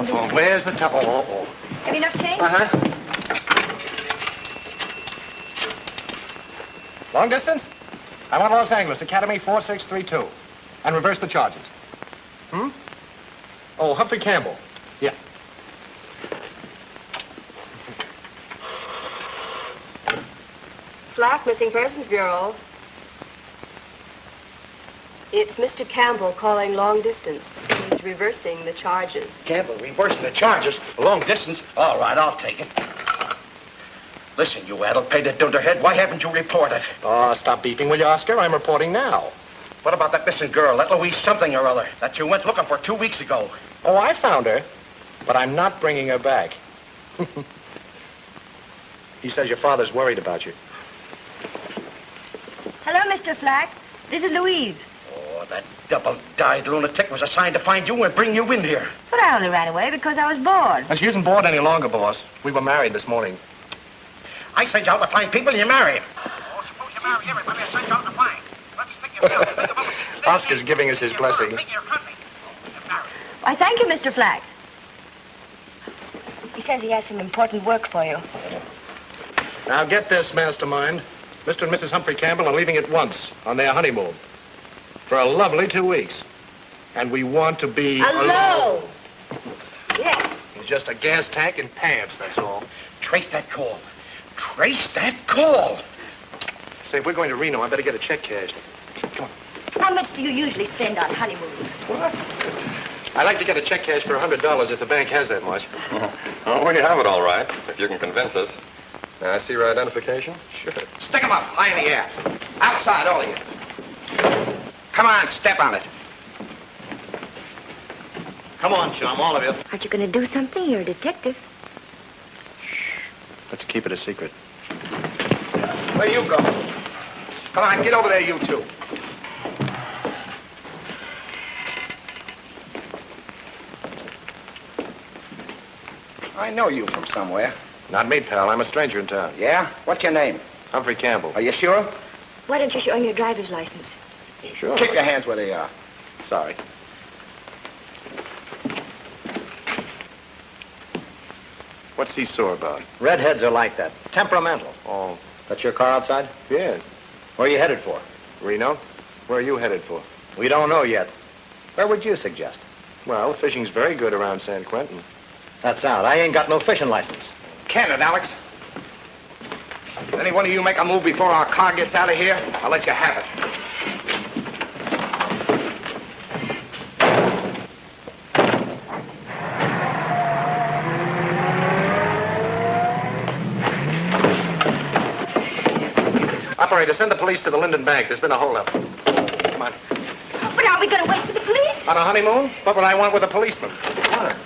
telephone. Where's the telephone? Oh. Have you enough change? Uh-huh. Long distance? I want Los Angeles, Academy 4632. And reverse the charges. Oh, Humphrey Campbell. Yeah. Flack, Missing Persons Bureau. It's Mr. Campbell calling long distance. He's reversing the charges. Campbell, reversing the charges? Long distance? All right, I'll take it. Listen, you addle-pated dunderhead, why haven't you reported? Oh, stop beeping, will you, Oscar? I'm reporting now. What about that missing girl, that Louise something or other, that you went looking for 2 weeks ago? Oh, I found her, but I'm not bringing her back. He says your father's worried about you. Hello, Mr. Flack. This is Louise. Oh, that double-dyed lunatic was assigned to find you and bring you in here. But I only ran away because I was bored. And she isn't bored any longer, boss. We were married this morning. I sent you out to find people and you married. Oh, suppose you marry everybody I sent you out to find. Let's stick your bill. Think about what you Oscar's giving us his blessing. Why, thank you, Mr. Flack. He says he has some important work for you. Now get this, mastermind. Mr. and Mrs. Humphrey Campbell are leaving at once on their honeymoon. For a lovely 2 weeks. And we want to be alone. Yes. It's just a gas tank and pants, that's all. Trace that call. Trace that call. Say, if we're going to Reno, I better get a check cashed. Come on. How much do you usually spend on honeymoons? What? I'd like to get a check cash for $100 if the bank has that much. Oh, we have it all right, if you can convince us. Now, I see your identification? Sure. Stick 'em up, high in the air. Outside, all of you. Come on, step on it. Come on, chum, all of you. Aren't you going to do something? You're a detective. Let's keep it a secret. Where you go? Come on, get over there, you two. I know you from somewhere. Not me, pal. I'm a stranger in town. Yeah? What's your name? Humphrey Campbell. Are you sure? Why don't you show him your driver's license? Sure. Keep your hands where they are. Sorry. What's he sore about? Redheads are like that. Temperamental. Oh, That's your car outside? yeah. Where are you headed for? Reno? Where are you headed for? We don't know yet. Where would you suggest? Well, fishing's very good around San Quentin. That's out. I ain't got no fishing license. Can it, Alex? Any one of you make a move before our car gets out of here, I'll let you have it. Operator, send the police to the Linden Bank. There's been a holdup. Come on. But are we going to wait for the police? On a honeymoon? What would I want with a policeman? Come on.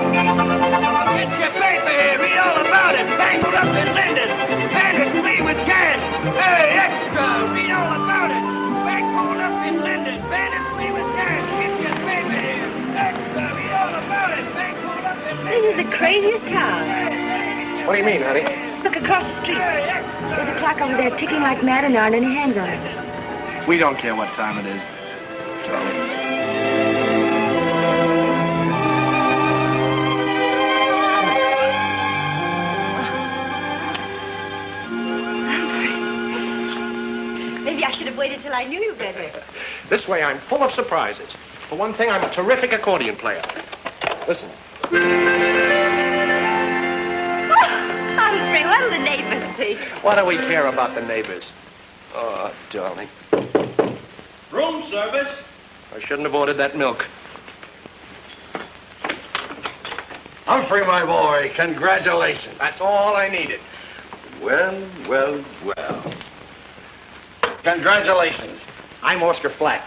Get your paper here. Read all about it. Bangled up in Linden. Bandit free with cash. Hey, extra. Read all about it. Bangled up in Linden. Bandit free with cash. Get your paper here. Extra. Read all about it. Bangled up in Linden. This is the craziest town. What do you mean, honey? Look across the street. There's a clock over there ticking like mad and there aren't any hands on it. We don't care what time it is, Charlie. Maybe I should have waited till I knew you better. This way, I'm full of surprises. For one thing, I'm a terrific accordion player. Listen. Humphrey, what'll the neighbors think? What do we care about the neighbors? Oh, darling. Room service. I shouldn't have ordered that milk. Humphrey, my boy, congratulations. That's all I needed. Well, well, well. Congratulations. I'm Oscar Flack.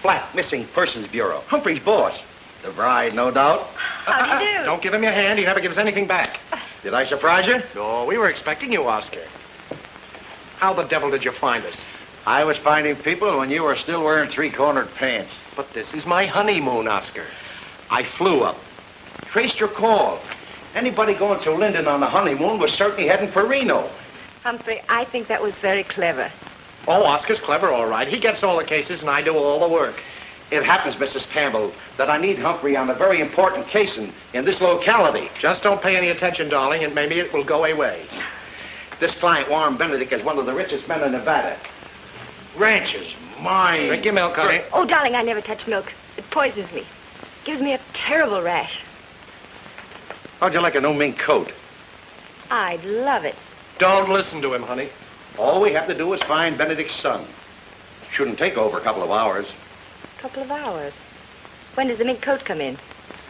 Flack, Missing Persons Bureau. Humphrey's boss. The bride, no doubt. How do you do? Don't give him your hand. He never gives anything back. Did I surprise you? No, we were expecting you, Oscar. How the devil did you find us? I was finding people when you were still wearing three-cornered pants. But this is my honeymoon, Oscar. I flew up. Traced your call. Anybody going through Linden on the honeymoon was certainly heading for Reno. Humphrey, I think that was very clever. Oh, Oscar's clever, all right. He gets all the cases and I do all the work. It happens, Mrs. Campbell, that I need Humphrey on a very important case in this locality. Just don't pay any attention, darling, and maybe it will go away. This client, Warren Benedict, is one of the richest men in Nevada. Ranches, mines. Drink your milk, honey. Oh, darling, I never touch milk. It poisons me. Gives me a terrible rash. How'd you like a new mink coat? I'd love it. Don't listen to him, honey. All we have to do is find Benedict's son. Shouldn't take over a couple of hours. Couple of hours. When does the mink coat come in?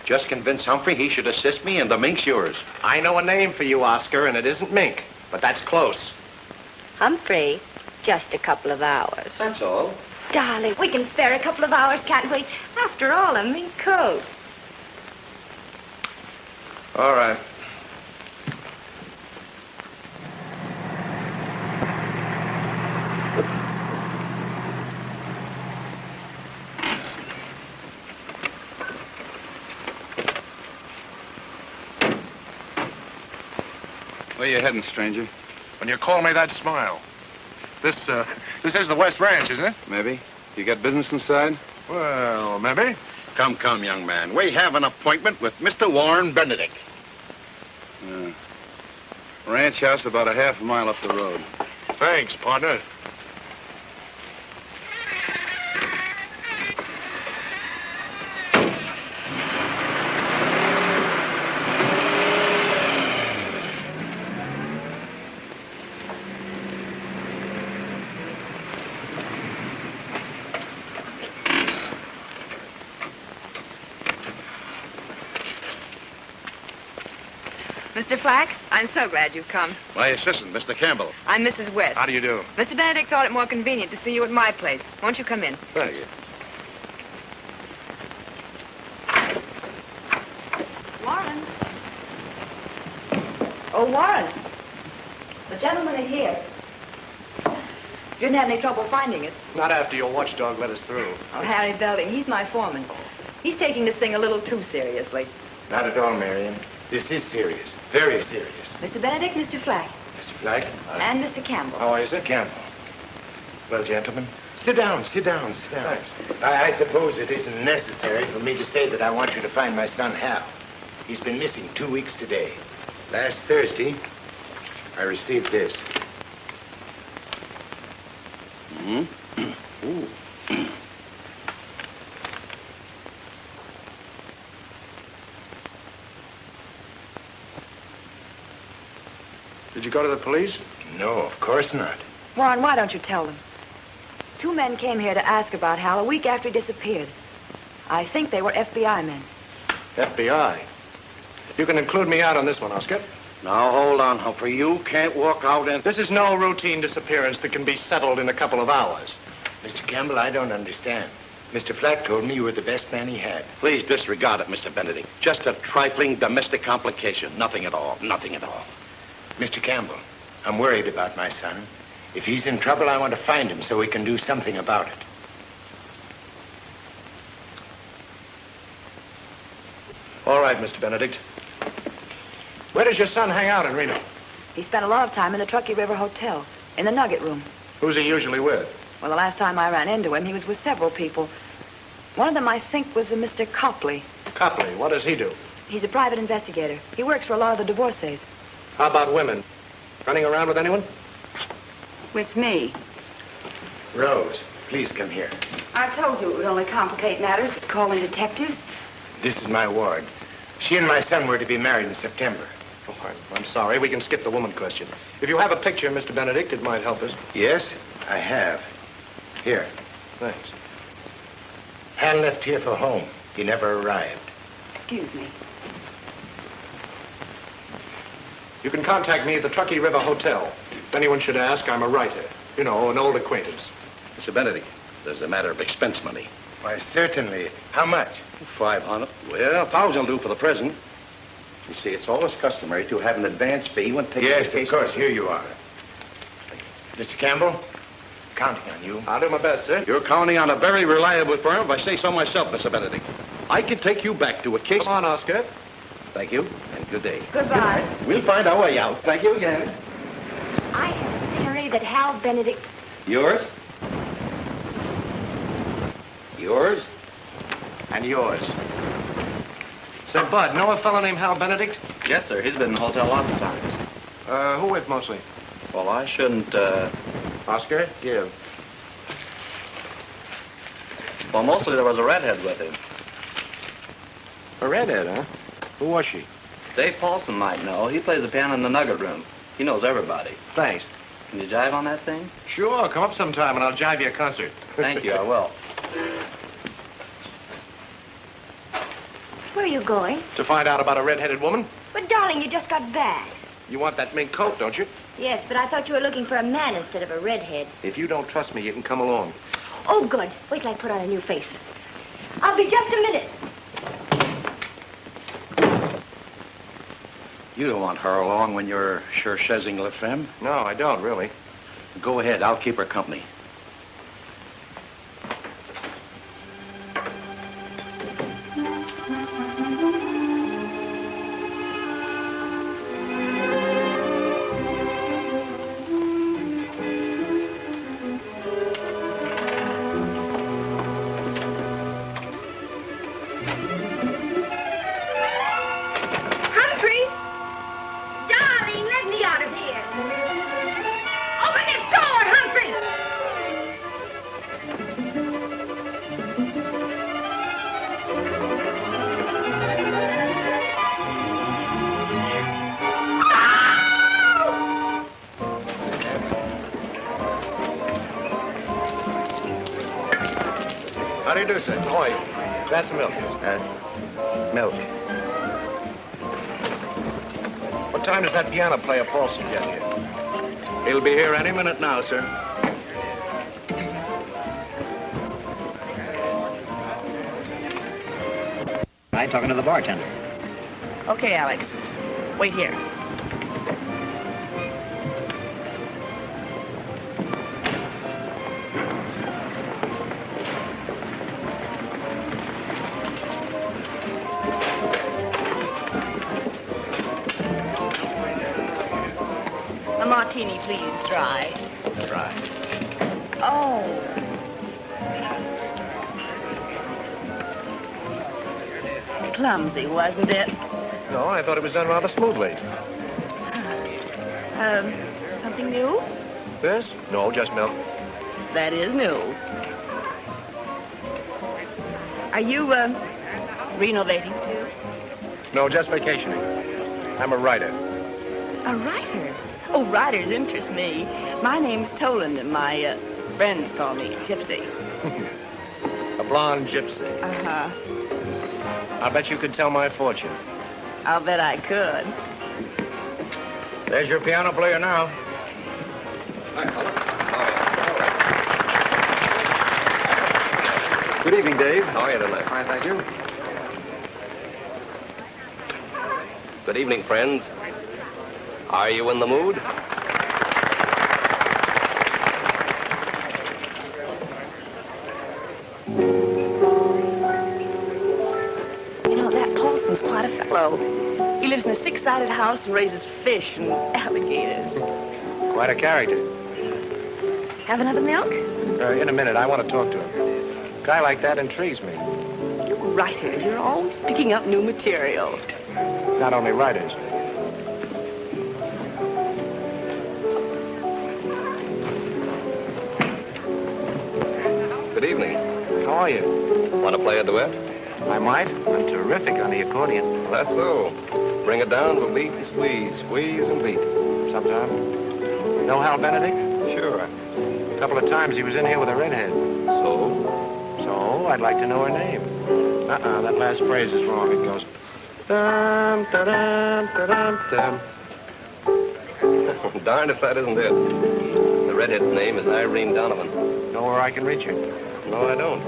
Just convince Humphrey he should assist me, and the mink's yours. I know a name for you, Oscar, and it isn't mink, but that's close. Humphrey, just a couple of hours. That's all. Darling, we can spare a couple of hours, can't we? After all, a mink coat. All right. Where you heading, stranger? When you call me that, smile. This is the West Ranch, isn't it? Maybe. You got business inside? Well, maybe. Come, young man. We have an appointment with Mr. Warren Benedict. Ranch house about a half a mile up the road. Thanks, partner. Mr. Flack, I'm so glad you've come. My assistant, Mr. Campbell. I'm Mrs. West. How do you do? Mr. Benedict thought it more convenient to see you at my place. Won't you come in? Thanks. Warren. Oh, Warren. The gentlemen are here. You didn't have any trouble finding us. Not after your watchdog let us through. Oh, Harry Belding, he's my foreman. He's taking this thing a little too seriously. Not at all, Marion. This is serious. Very serious. Mr. Benedict, Mr. Flack, Mr. Flack? and Mr. Campbell. How is it? Campbell. Well, gentlemen, sit down. Thanks. I suppose it isn't necessary for me to say that I want you to find my son, Hal. He's been missing 2 weeks today. Last Thursday, I received this. Ooh. Did you go to the police? No, of course not. Warren, why don't you tell them? 2 men came here to ask about Hal a week after he disappeared. I think they were FBI men. FBI. You can include me out on this one, Oscar. Now, hold on, Humphrey. You can't walk out and... This is no routine disappearance that can be settled in a couple of hours. Mr. Campbell, I don't understand. Mr. Flack told me you were the best man he had. Please disregard it, Mr. Benedict. Just a trifling domestic complication. Nothing at all. Nothing at all. Mr. Campbell, I'm worried about my son. If he's in trouble, I want to find him so we can do something about it. All right, Mr. Benedict. Where does your son hang out in Reno? He spent a lot of time in the Truckee River Hotel, in the Nugget Room. Who's he usually with? Well, the last time I ran into him, he was with several people. One of them, I think, was a Mr. Copley. Copley. What does he do? He's a private investigator. He works for a lot of the divorcees. How about women? Running around with anyone? With me. Rose, please come here. I told you it would only complicate matters to call in detectives. This is my ward. She and my son were to be married in September. Oh, I'm sorry. We can skip the woman question. If you have a picture, Mr. Benedict, it might help us. Yes, I have. Here. Thanks. Hal left here for home. He never arrived. Excuse me. You can contact me at the Truckee River Hotel. If anyone should ask, I'm a writer. You know, an old acquaintance. Mr. Benedict, there's a matter of expense money. Why, certainly. How much? 500. Well, 1,000 will do for the present. You see, it's always customary to have an advance fee when taking Yes, vacation. of course. Here you are. Mr. Campbell, counting on you. I'll do my best, sir. You're counting on a very reliable firm, if I say so myself, Mr. Benedict. I can take you back to a case. Come on, Oscar. Thank you, and good day. Goodbye. We'll find our way out. Thank you again. I have a theory that Hal Benedict... Yours? Yours? And yours. Say, Bud, know a fellow named Hal Benedict? Yes, sir. He's been in the hotel lots of times. Who with mostly? Well, I shouldn't, Oscar, give. Well, mostly there was a redhead with him. A redhead, huh? Who was she? Dave Paulson might know. He plays the piano in the Nugget Room. He knows everybody. Thanks. Can you jive on that thing? Sure, come up sometime and I'll jive you a concert. Thank you, I will. Where are you going? To find out about a red-headed woman? But, darling, you just got back. You want that mink coat, don't you? Yes, but I thought you were looking for a man instead of a redhead. If you don't trust me, you can come along. Oh, good. Wait till I put on a new face. I'll be just a minute. You don't want her along when you're cherchezing la femme. No, I don't, really. Go ahead. I'll keep her company. Humphrey! Darling, let me out of here. Open this door, Humphrey! How do you do, sir? Ahoy. Glass of milk. Milk. What time does that piano player Paulson get here? He'll be here any minute now, sir. I'm talking to the bartender. Okay, Alex. Wait here. A martini, please, dry. Try. Oh. Clumsy, wasn't it? No, I thought it was done rather smoothly. Something new? This? No, just milk. That is new. Are you, renovating too? No, just vacationing. I'm a writer. A writer? Oh, writers interest me. My name's Toland, and my, friends call me Gypsy. A blonde gypsy. Uh-huh. I'll bet you could tell my fortune. I'll bet I could. There's your piano player now. Good evening, Dave. How are you tonight? Fine, thank you. Good evening, friends. Are you in the mood? You know, that Paulson's quite a fellow. He lives in a six-sided house and raises fish and alligators. Quite a character. Have another milk? In a minute, I want to talk to him. A guy like that intrigues me. You writers, you're always picking up new material. Not only writers. Good evening. How are you? Want to play a duet? I might. I'm terrific on the accordion. That's so. Bring it down to a beat and squeeze. Squeeze and beat. Sometime. Know Hal Benedict? Sure. A couple of times he was in here with a redhead. So? So, I'd like to know her name. That last phrase is wrong. It goes... Dum, da-dum, da-dum, dum. Darned if that isn't it. The redhead's name is Irene Donovan. Know where I can reach her? No, I don't.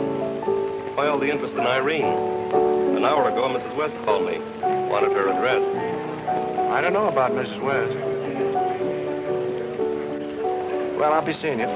Why all the interest in Irene? An hour ago, Mrs. West called me. Wanted her address. I don't know about Mrs. West. Well, I'll be seeing you.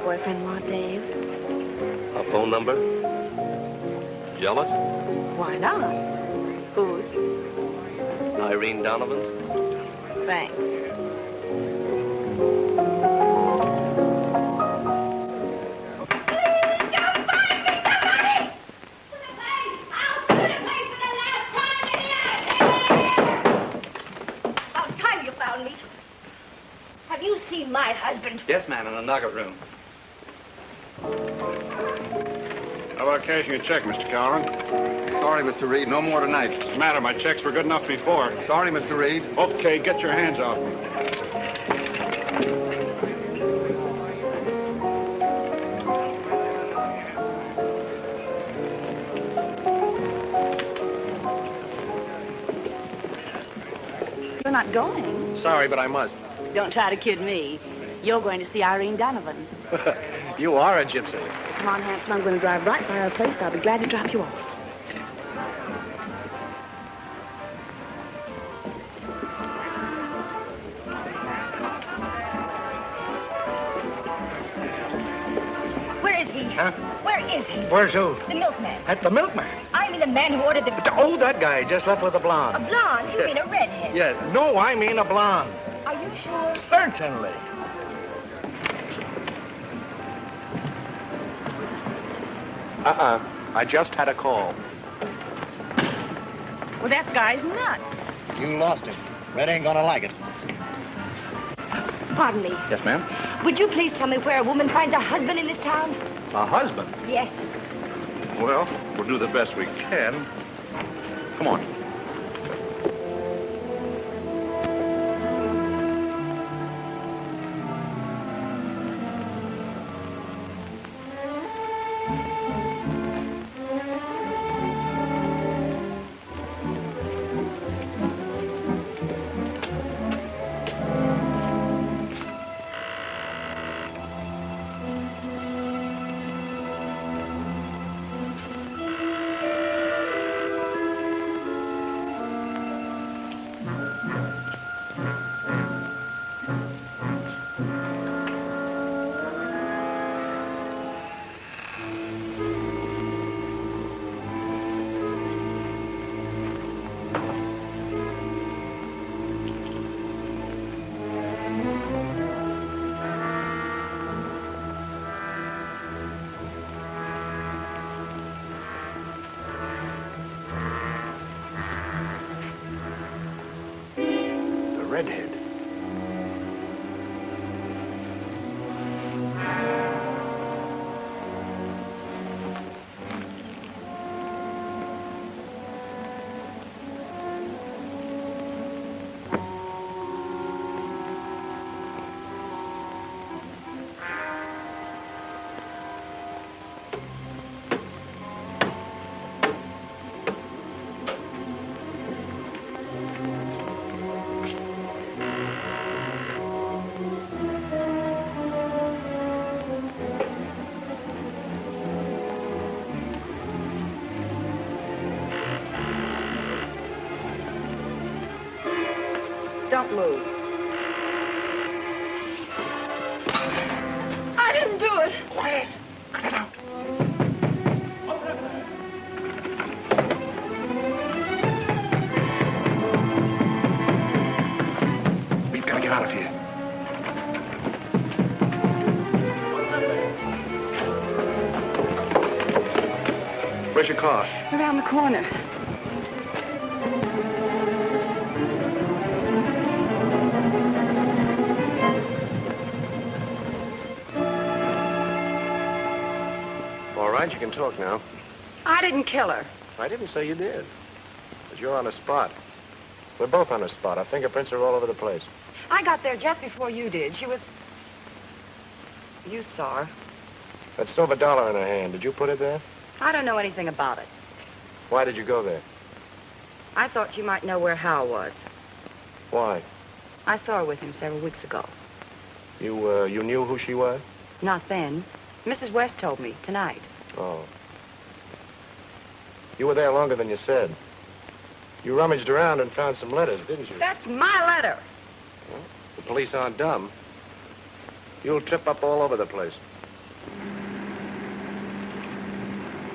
boyfriend want, Dave? A phone number? Jealous? Why not? Whose? Irene Donovan's? Thanks. About time you found me. Have you seen my husband? Yes, ma'am, in the nugget room. How about cashing a check, Mr. Cowron? Sorry, Mr. Reed. No more tonight. What's the matter? My checks were good enough before. Sorry, Mr. Reed. Okay, get your hands off me. You're not going. Sorry, but I must. Don't try to kid me. You're going to see Irene Donovan. You are a gypsy. Come on, handsome. I'm going to drive right by our place. I'll be glad to drop you off. Where is he? Huh? Where is he? Where's who? The milkman. At the milkman. I mean the man who ordered the... Oh, that guy just left with a A blonde. blonde? You mean a redhead? Yeah, no, I mean a blonde. Are you sure? Certainly. I just had a call. Well, that guy's nuts. You lost him. Red ain't gonna like it. Pardon me. Yes, ma'am? Would you please tell me where a woman finds a husband in this town? A husband? Yes. Well, we'll do the best we can. Come on. Redhead. Don't move. I didn't do it. Quiet. Cut it out. We've got to get out of here. Where's your car? Around the corner. All right, you can talk now. I didn't kill her. I didn't say you did. But you're on the spot. We're both on the spot. Our fingerprints are all over the place. I got there just before you did. She was... You saw her. That silver dollar in her hand, did you put it there? I don't know anything about it. Why did you go there? I thought you might know where Hal was. Why? I saw her with him several weeks ago. You knew who she was? Not then. Mrs. West told me tonight. Oh. You were there longer than you said. You rummaged around and found some letters, didn't you? That's my letter. Well, the police aren't dumb. You'll trip up all over the place.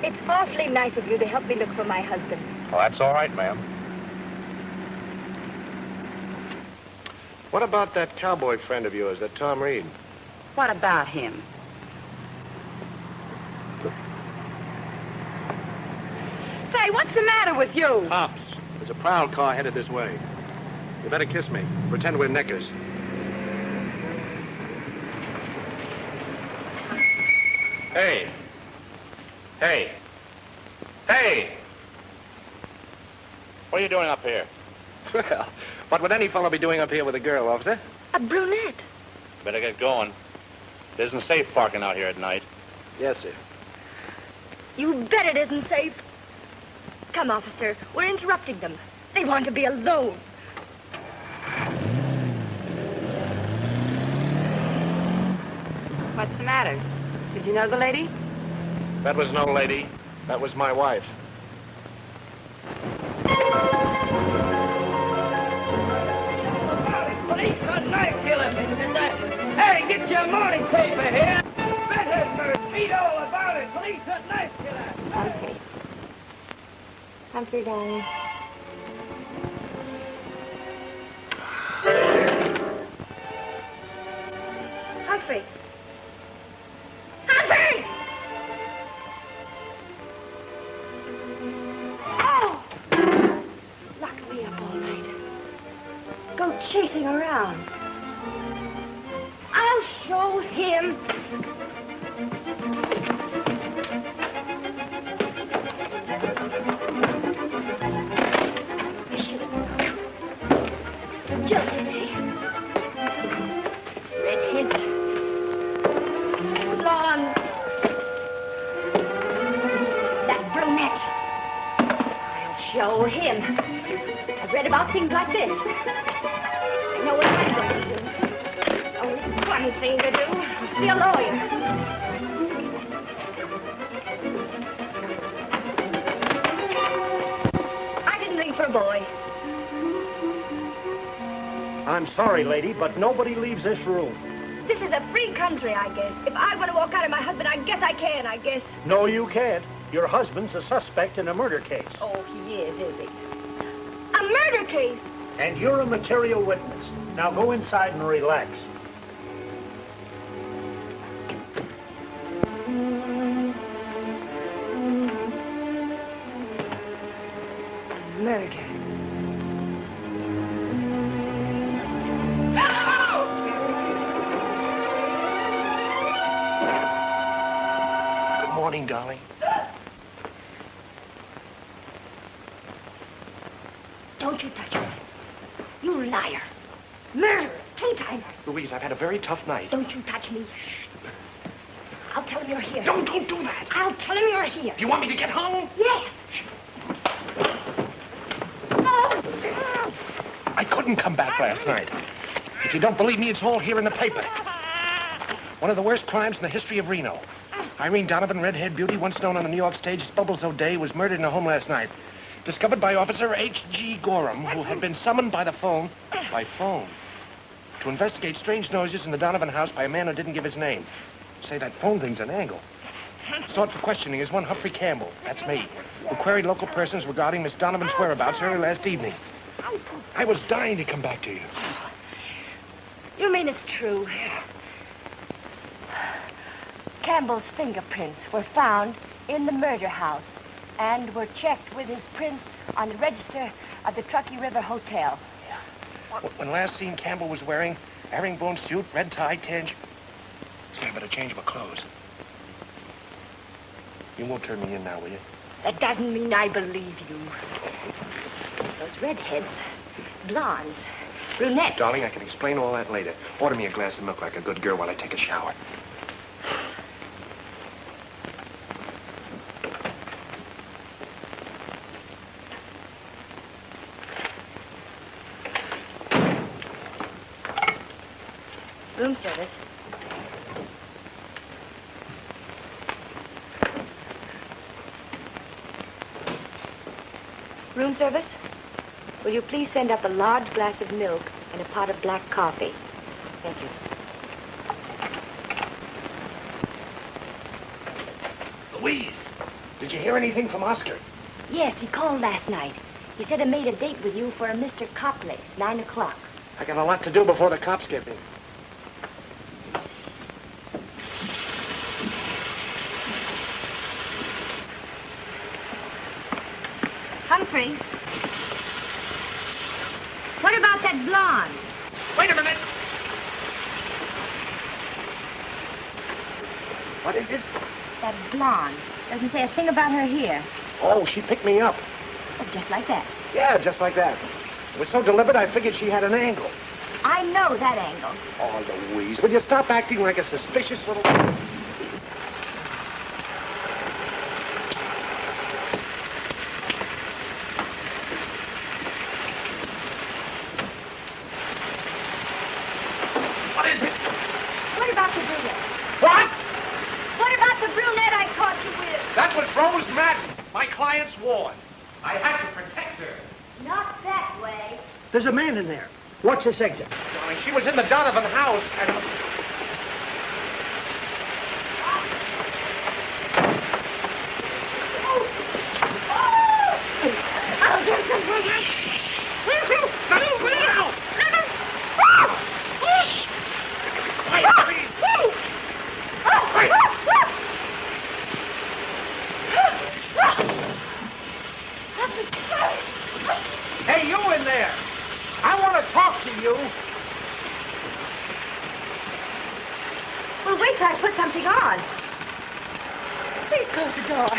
It's awfully nice of you to help me look for my husband. Well, that's all right, ma'am. What about that cowboy friend of yours, that Tom Reed? What about him? Say, what's the matter with you? Pops, there's a prowl car headed this way. You better kiss me. Pretend we're neckers. Hey. Hey. Hey! What are you doing up here? Well, what would any fellow be doing up here with a girl, officer? A brunette. Better get going. It isn't safe parking out here at night. Yes, sir. You bet it isn't safe. Come, officer. We're interrupting them. They want to be alone. What's the matter? Did you know the lady? That was no lady. That was my wife. Police got knife killer, Mr. Dutch. Hey, get your morning paper here. Better read all about it. Police got knife killer. Okay. Humphrey, darling. Humphrey! Humphrey! Oh! Locked me up all night. Go chasing around. I'll show him. I should have jilted me. Redheads. Blondes. That brunette. I'll show him. I've read about things like this. I know what I'm going to do. Only one thing to do. I'll see a lawyer. I didn't leave for a boy. I'm sorry, lady, but nobody leaves this room. This is a free country, I guess. If I want to walk out of my husband, I guess I can, I guess. No, you can't. Your husband's a suspect in a murder case. Oh, he is he? A murder case? And you're a material witness. Now go inside and relax. Murder. Good morning, darling. Don't you touch me. You liar. Murderer. Two-timer. Louise, I've had a very tough night. Don't you touch me. I'll tell him you're here. Don't do that. I'll tell him you're here. Do you want me to get home? Yes. I couldn't come back last night. If you don't believe me, it's all here in the paper. One of the worst crimes in the history of Reno. Irene Donovan, redhead beauty, once known on the New York stage as Bubbles O'Day, was murdered in her home last night. Discovered by Officer H.G. Gorham, who had been summoned by phone, to investigate strange noises in the Donovan house by a man who didn't give his name. Say, that phone thing's an angle. Sought for questioning is one Humphrey Campbell, that's me, who queried local persons regarding Miss Donovan's whereabouts early last evening. I was dying to come back to you. You mean it's true? Campbell's fingerprints were found in the murder house and were checked with his prints on the register of the Truckee River Hotel. When last seen, Campbell was wearing a herringbone suit, red tie, tinge. Say, I better change my clothes. You won't turn me in now, will you? That doesn't mean I believe you. Those redheads, blondes, brunettes. Darling, I can explain all that later. Order me a glass of milk like a good girl while I take a shower. Room service. Room service? Will you please send up a large glass of milk and a pot of black coffee? Thank you. Louise. Did you hear anything from Oscar? Yes, he called last night. He said he made a date with you for a Mr. Copley, 9 o'clock. I got a lot to do before the cops get me. Humphrey. What about that blonde? Wait a minute. What is it? That blonde. Doesn't say a thing about her here. Oh, she picked me up. Oh, just like that. Yeah, just like that. It was so deliberate, I figured she had an angle. I know that angle. Oh, Louise, will you stop acting like a suspicious little... What is it? What about the brunette? What? What about the brunette I caught you with? That was Rose Madden, my client's ward. I had to protect her. Not that way. There's a man in there. Watch this exit. Darling, she was in the Donovan house and... I'll get some for you. Quiet, please. Hey, you in there! I want to talk to you. Well, wait till I put something on. Please close the door.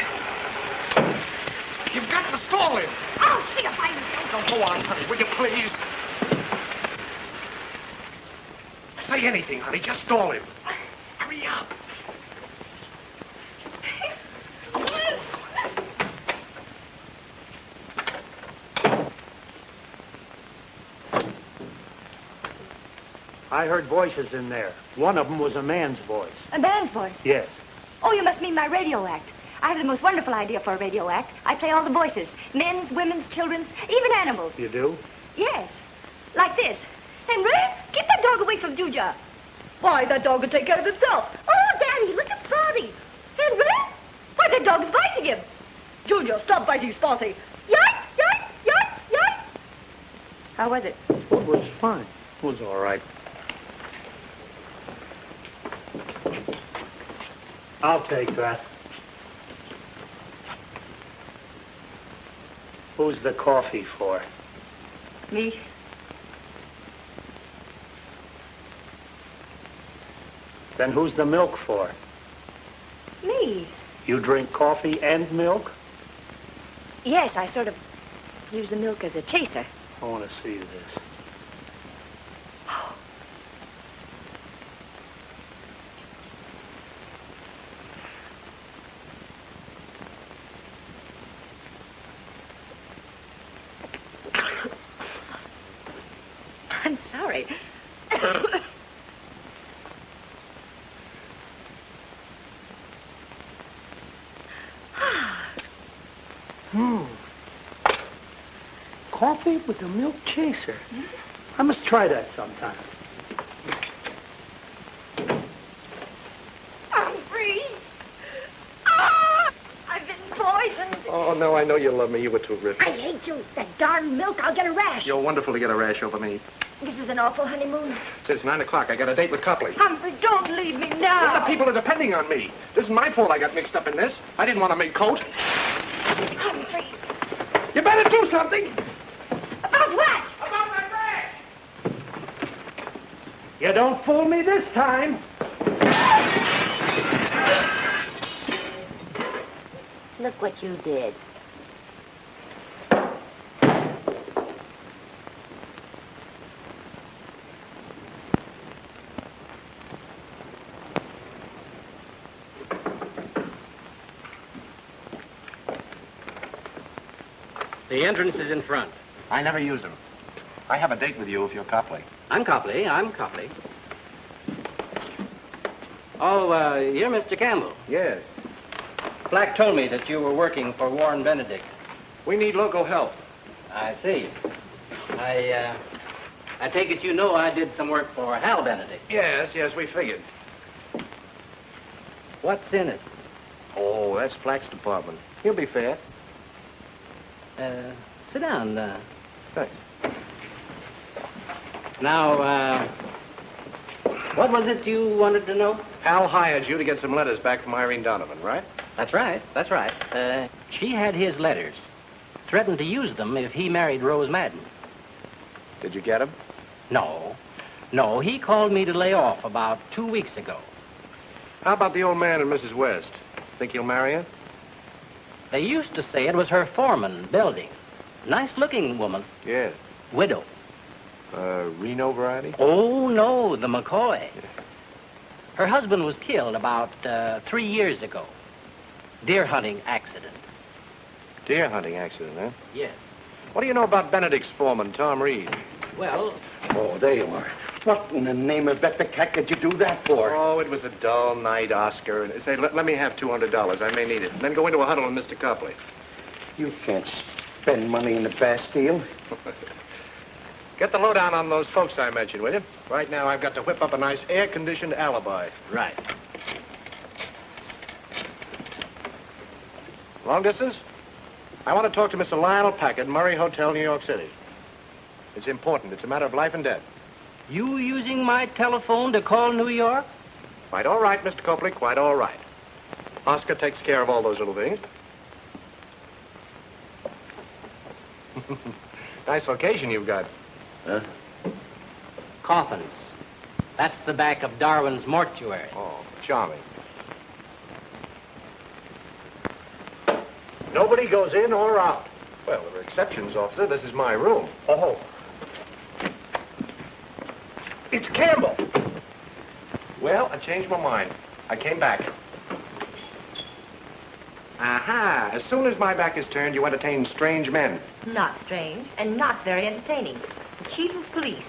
You've got to stall him. I'll see if I can. Don't go on, honey, will you please? Say anything, honey, just stall him. Hurry up. I heard voices in there. One of them was a man's voice. A man's voice. Yes. Oh, you must mean my radio act. I have the most wonderful idea for a radio act. I play all the voices. Men's, women's, children's, even animals. You do? Yes. Like this. Henry, keep that dog away from Juja. Why, that dog will take care of himself. Oh, Daddy, look at Spotty. Henry? Why, that dog is biting him. Julia, stop biting Spotty. Yoink, yoink, yoink, yoink. How was it? It was fine. It was all right. I'll take that. Who's the coffee for? Me. Then who's the milk for? Me. You drink coffee and milk? Yes, I sort of use the milk as a chaser. I want to see this. I'm sorry. Coffee with a milk chaser. I must try that sometime. Humphrey! Ah! I've been poisoned. Oh, no, I know you love me. You were terrific. I hate you. That darn milk, I'll get a rash. You're wonderful to get a rash over me. This is an awful honeymoon. Since 9 o'clock, I got a date with Copley. Humphrey, don't leave me Well, now. the people are depending on me. This is my fault I got mixed up in this. I didn't want to make coat. Humphrey. You better do something. About what? About my rash. You don't fool me this time. Look what you did. The entrance is in front. I never use them. I have a date with you if you're Copley. I'm Copley. Oh, you're Mr. Campbell. Yes. Flack told me that you were working for Warren Benedict. We need local help. I see. I take it you know I did some work for Hal Benedict. Yes, we figured. What's in it? Oh, that's Flack's department. He'll be fair. Sit down. Thanks. Now, what was it you wanted to know? Hal hired you to get some letters back from Irene Donovan, right? That's right. That's right. She had his letters. Threatened to use them if he married Rose Madden. Did you get them? No. No, he called me to lay off about 2 weeks ago. How about the old man and Mrs. West? Think he'll marry her? They used to say it was her foreman building. Nice-looking woman. Yes. Widow. Reno variety? Oh, no, the McCoy. Her husband was killed about 3 years ago. Deer hunting accident. Deer hunting accident, huh? Yes. What do you know about Benedict's foreman, Tom Reed? Well... Oh, there you are. What in the name of Beck did you do that for? Oh, it was a dull night, Oscar. And say, let me have $200. I may need it. And then go into a huddle with Mr. Copley. You can't spend money in the Bastille. Get the lowdown on those folks I mentioned, will you? Right now, I've got to whip up a nice air-conditioned alibi. Right. Long distance? I want to talk to Mr. Lionel Packard, Murray Hotel, New York City. It's important. It's a matter of life and death. You using my telephone to call New York? Quite all right, Mr. Copley, quite all right. Oscar takes care of all those little things. Nice location you've got. Huh? Coffins. That's the back of Darwin's mortuary. Oh, charming. Nobody goes in or out. Well, there are exceptions, officer. This is my room. Oh. It's Campbell. Well, I changed my mind. I came back. Aha! As soon as my back is turned, you entertain strange men. Not strange, and not very entertaining. The chief of police.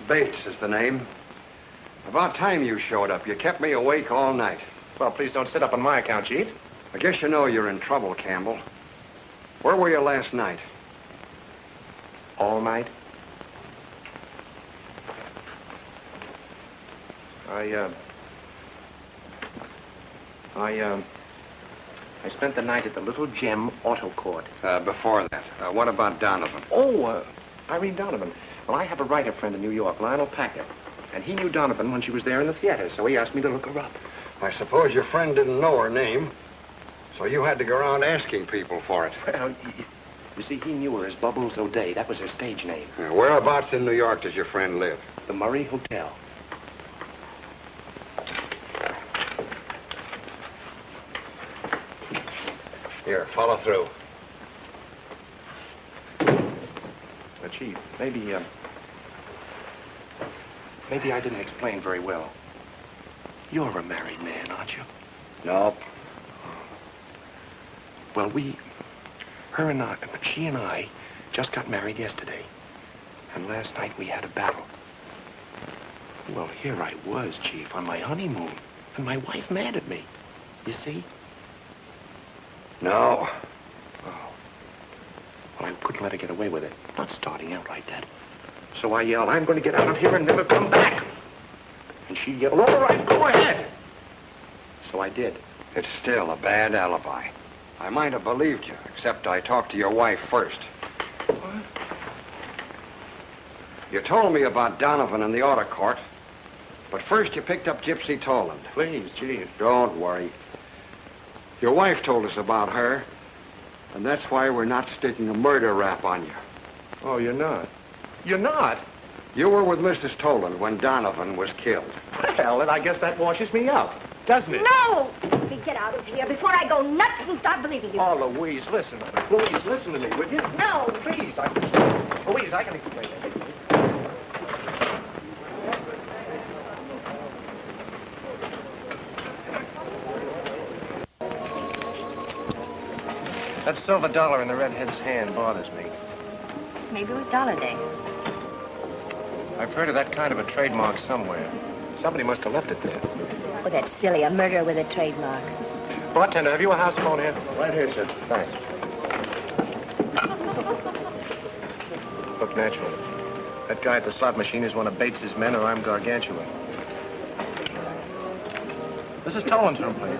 Bates is the name. About time you showed up. You kept me awake all night. Well, please don't sit up on my account, Chief. I guess you know you're in trouble, Campbell. Where were you last night? All night? I spent the night at the Little Gem Auto Court. Before that, what about Donovan? Oh, Irene Donovan. Well, I have a writer friend in New York, Lionel Packard. And he knew Donovan when she was there in the theater, so he asked me to look her up. I suppose your friend didn't know her name, so you had to go around asking people for it. Well, you see, he knew her as Bubbles O'Day. That was her stage name. Whereabouts in New York does your friend live? The Murray Hotel. Here, follow through. Chief, maybe I didn't explain very well. You're a married man, aren't you? Nope. Well, she and I just got married yesterday. And last night we had a battle. Well, here I was, Chief, on my honeymoon. And my wife mad at me. You see? No. Oh. Well, I couldn't let her get away with it. Not starting out like that. So I yelled, I'm going to get out of here and never come back. And she yelled, all right, go ahead. So I did. It's still a bad alibi. I might have believed you, except I talked to your wife first. What? You told me about Donovan in the auto court, but first you picked up Gypsy Toland. Please, Chief. Don't worry. Your wife told us about her, and that's why we're not sticking a murder rap on you. Oh, you're not? You're not? You were with Mrs. Toland when Donovan was killed. Well, then I guess that washes me out, doesn't it? No! Let me get out of here before I go nuts and start believing you. Oh, Louise, listen. Louise, listen to me, will you? No! Please, Louise, I can explain it. That silver dollar in the redhead's hand bothers me. Maybe it was Dollar Day. I've heard of that kind of a trademark somewhere. Somebody must have left it there. Oh, that's silly. A murderer with a trademark. Bartender, have you a house phone here? Right here, sir. Thanks. Look natural. That guy at the slot machine is one of Bates's men, or I'm gargantuan. This is Toland's room, please.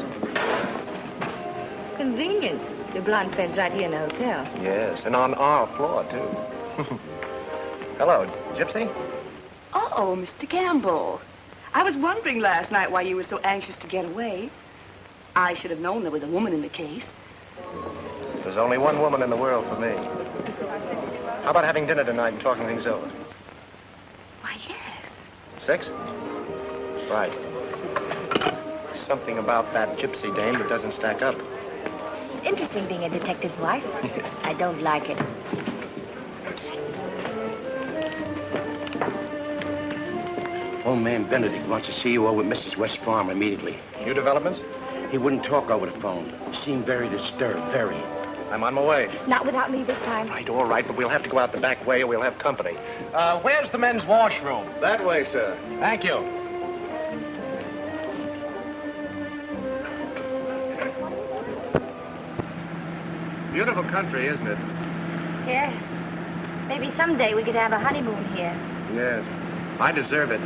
Convenient. Your blonde friend's right here in the hotel. Yes, and on our floor, too. Hello, Gypsy? Oh, Mr. Campbell. I was wondering last night why you were so anxious to get away. I should have known there was a woman in the case. There's only one woman in the world for me. How about having dinner tonight and talking things over? Why, yes. 6? Right. Something about that Gypsy dame that doesn't stack up. Interesting being a detective's wife. I don't like it. Old man Benedict wants to see you over at Mrs. West's farm immediately. New developments? He wouldn't talk over the phone. He seemed very disturbed, very. I'm on my way. Not without me this time. Right, all right, but we'll have to go out the back way or we'll have company. Where's the men's washroom? That way, sir. Thank you. Beautiful country, isn't it? Yes. Maybe someday we could have a honeymoon here. Yes. I deserve it.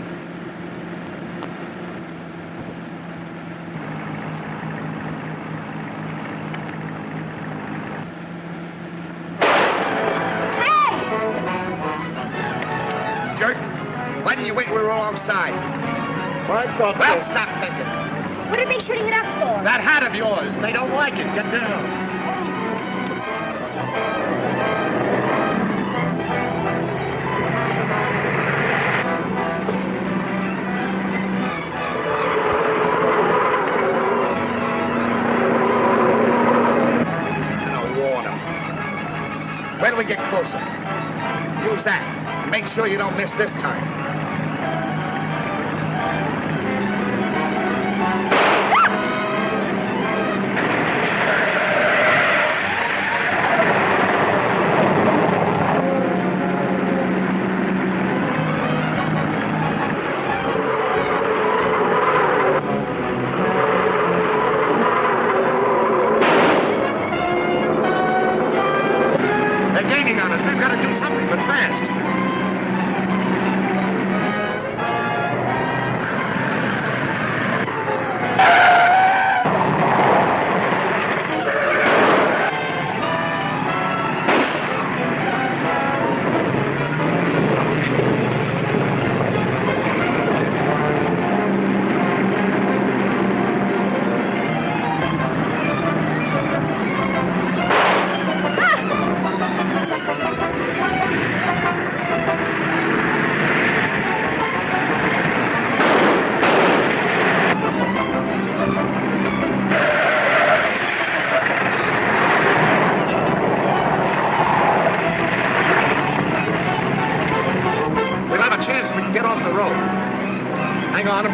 Jerk, why didn't you wait when we were alongside? I thought... Well, stop thinking. What are they shooting at us for? That hat of yours. They don't like it. Get down. Wait till we get closer. Use that. Make sure you don't miss this time.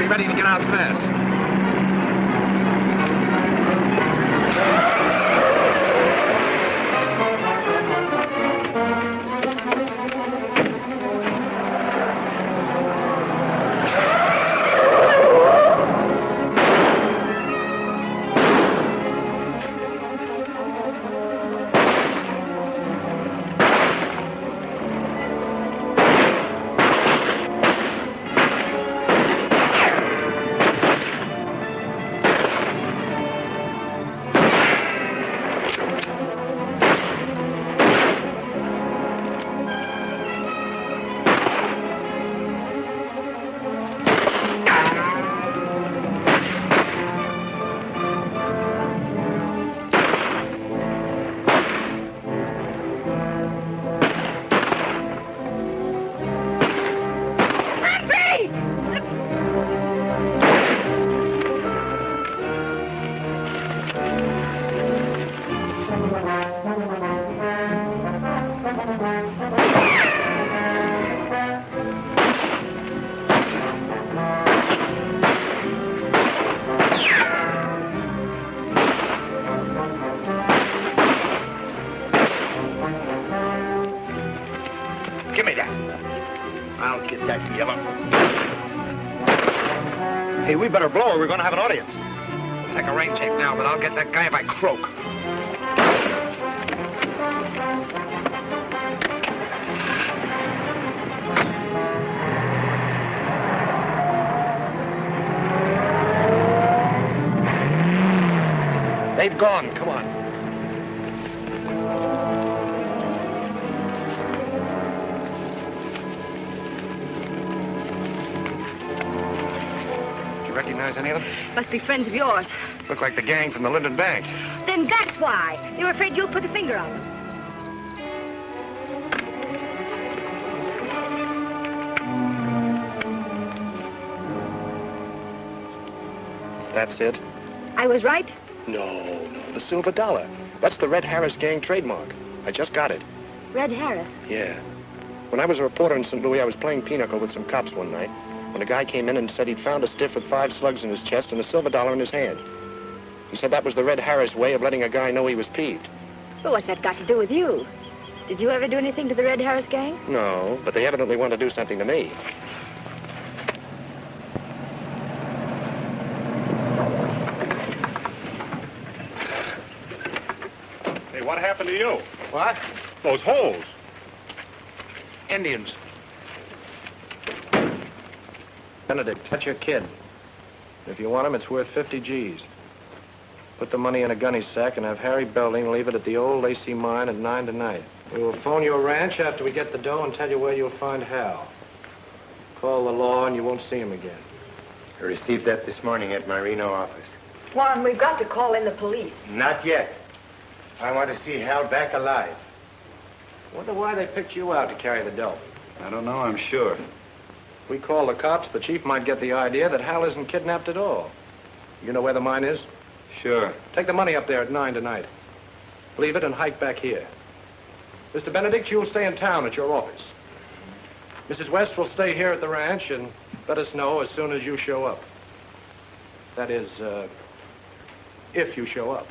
Ready to get out fast. Give me that. I'll get that yellow. Hey, we better blow or we're going to have an audience. We'll take a rain check now, but I'll get that guy if I croak. They've gone. Come on. Did you recognize any of them? Must be friends of yours. Look like the gang from the Linden Bank. Then that's why. You're afraid you'll put the finger on them. That's it? I was right? No, the silver dollar. That's the Red Harris gang trademark. I just got it. Red Harris. Yeah. When I was a reporter in St. Louis, I was playing pinochle with some cops one night when a guy came in and said he'd found a stiff with 5 slugs in his chest and a silver dollar in his hand. He said that was the Red Harris way of letting a guy know he was peeved. Well, what's that got to do with you? Did you ever do anything to the Red Harris gang? No, but they evidently want to do something to me. Hey, what happened to you? What? Those holes. Indians. Benedict, that's your kid. If you want him, it's worth 50 G's. Put the money in a gunny sack and have Harry Belding leave it at the old Lacey mine at 9 tonight. We will phone your ranch after we get the dough and tell you where you'll find Hal. Call the law and you won't see him again. I received that this morning at my Reno office. Juan, we've got to call in the police. Not yet. I want to see Hal back alive. Wonder why they picked you out to carry the dough. I don't know, I'm sure. If we call the cops, the chief might get the idea that Hal isn't kidnapped at all. You know where the mine is? Sure. Take the money up there at 9 tonight. Leave it and hike back here. Mr. Benedict, you'll stay in town at your office. Mrs. West will stay here at the ranch and let us know as soon as you show up. That is, if you show up.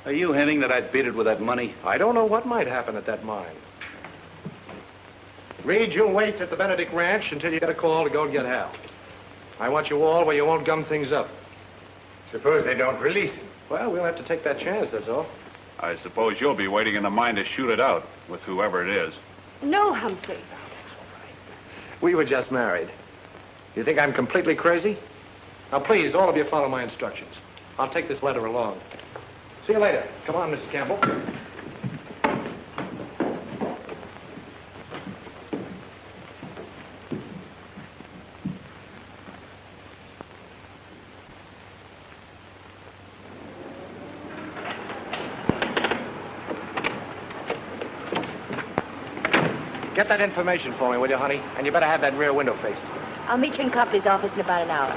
Are you hinting that I'd beat it with that money? I don't know what might happen at that mine. Reed, you'll wait at the Benedict Ranch until you get a call to go and get Hal. I want you all where you won't gum things up. Suppose they don't release him. Well, we'll have to take that chance, that's all. I suppose you'll be waiting in the mine to shoot it out with whoever it is. No, Humphrey. We were just married. You think I'm completely crazy? Now, please, all of you follow my instructions. I'll take this letter along. See you later. Come on, Mrs. Campbell. Get that information for me, will you, honey? And you better have that rear window faced. I'll meet you in Copley's office in about an hour.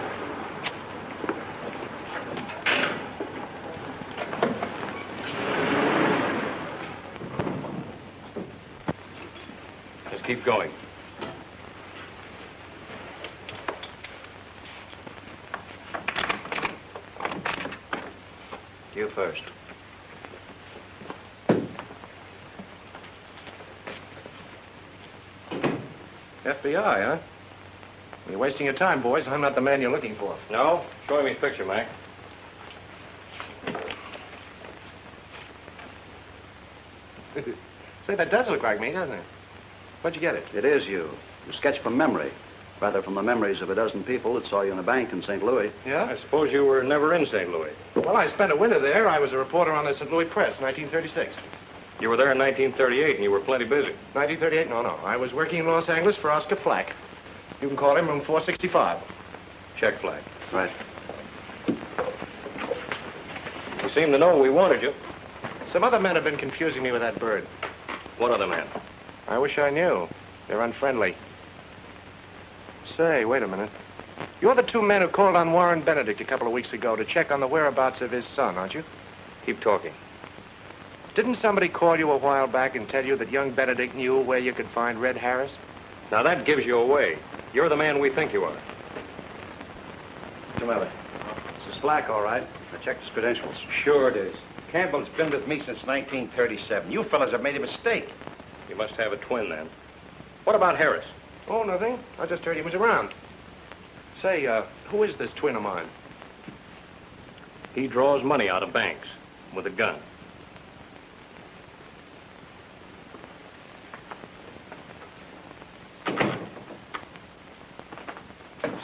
Just keep going. You first. FBI, huh? You're wasting your time, boys. I'm not the man you're looking for. No? Show me his picture, Mac. Say, that does look like me, doesn't it? Where'd you get it? It is you. You sketch from memory. Rather from the memories of a dozen people that saw you in a bank in St. Louis. Yeah? I suppose you were never in St. Louis. Well, I spent a winter there. I was a reporter on the St. Louis Press, 1936. You were there in 1938, and you were plenty busy. 1938? No. I was working in Los Angeles for Oscar Flack. You can call him room 465. Check Flag. Right. You seem to know we wanted you. Some other men have been confusing me with that bird. What other man? I wish I knew. They're unfriendly. Say, wait a minute. You're the two men who called on Warren Benedict a couple of weeks ago to check on the whereabouts of his son, aren't you? Keep talking. Didn't somebody call you a while back and tell you that young Benedict knew where you could find Red Harris? Now, that gives you away. You're the man we think you are. Come over. This is Flack, all right. I checked his credentials. Sure it is. Campbell's been with me since 1937. You fellas have made a mistake. You must have a twin, then. What about Harris? Oh, nothing. I just heard he was around. Say, who is this twin of mine? He draws money out of banks with a gun.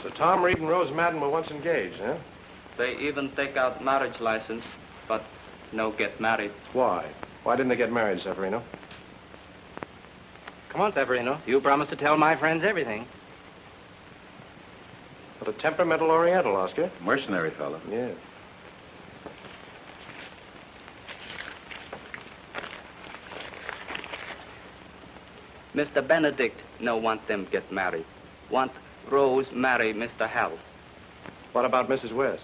So Tom Reed and Rose Madden were once engaged, huh? They even take out marriage license, but no get married. Why? Why didn't they get married, Severino? Come on, Severino. You promised to tell my friends everything. What a temperamental Oriental, Oscar. Mercenary fellow. Yeah. Mr. Benedict no want them get married. Want Rose marry Mr. Hal. What about Mrs. West?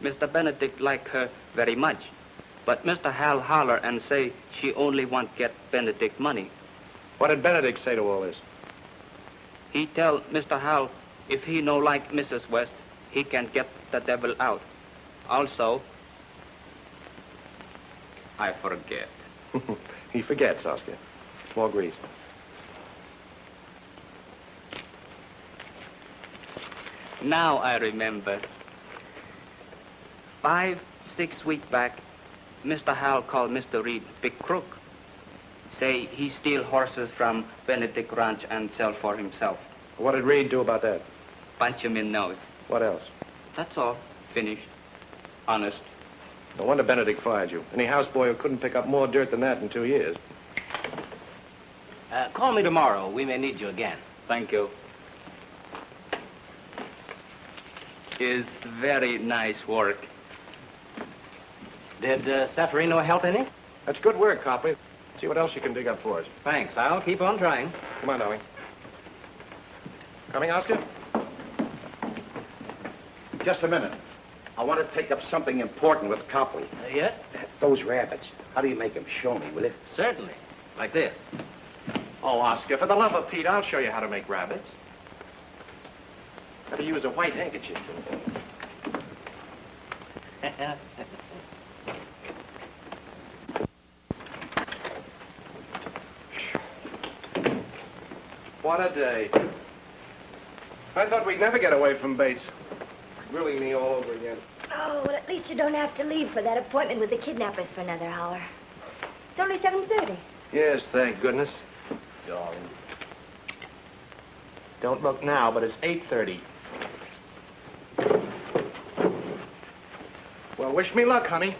Mr. Benedict like her very much. But Mr. Hal holler and say she only want get Benedict money. What did Benedict say to all this? He tell Mr. Hal if he no like Mrs. West, he can get the devil out. Also, I forget. He forgets, Oscar. More grease. Now I remember. 5, 6 weeks back, Mr. Hal called Mr. Reed big crook. Say he steal horses from Benedict Ranch and sell for himself. What did Reed do about that? Punch him in nose. What else? That's all. Finished. Honest. No wonder Benedict fired you. Any houseboy who couldn't pick up more dirt than that in 2 years. Call me tomorrow. We may need you again. Thank you. Is very nice work. Did Severino help any? That's good work, Copley. See what else you can dig up for us. Thanks. I'll keep on trying. Come on, darling. Coming, Oscar? Just a minute. I want to take up something important with Copley. Yes? Those rabbits. How do you make them? Show me, will you? Certainly. Like this. Oh, Oscar, for the love of Pete, I'll show you how to make rabbits. Better use a white handkerchief. What a day. I thought we'd never get away from Bates. Grilling me all over again. Oh, well, at least you don't have to leave for that appointment with the kidnappers for another hour. It's only 7:30. Yes, thank goodness. Darling. Don't look now, but it's 8:30. Well, wish me luck, honey.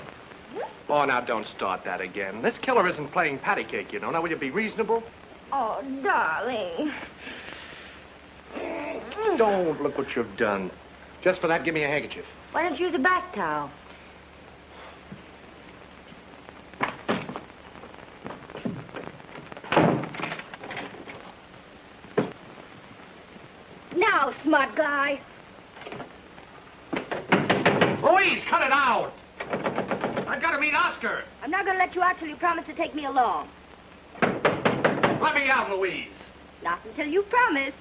Oh, now don't start that again. This killer isn't playing patty cake, you know. Now, will you be reasonable? Oh, darling. Don't look what you've done. Just for that, give me a handkerchief. Why don't you use a bath towel? Now, smart guy. Louise, cut it out! I've got to meet Oscar. I'm not going to let you out till you promise to take me along. Let me out, Louise. Not until you promise.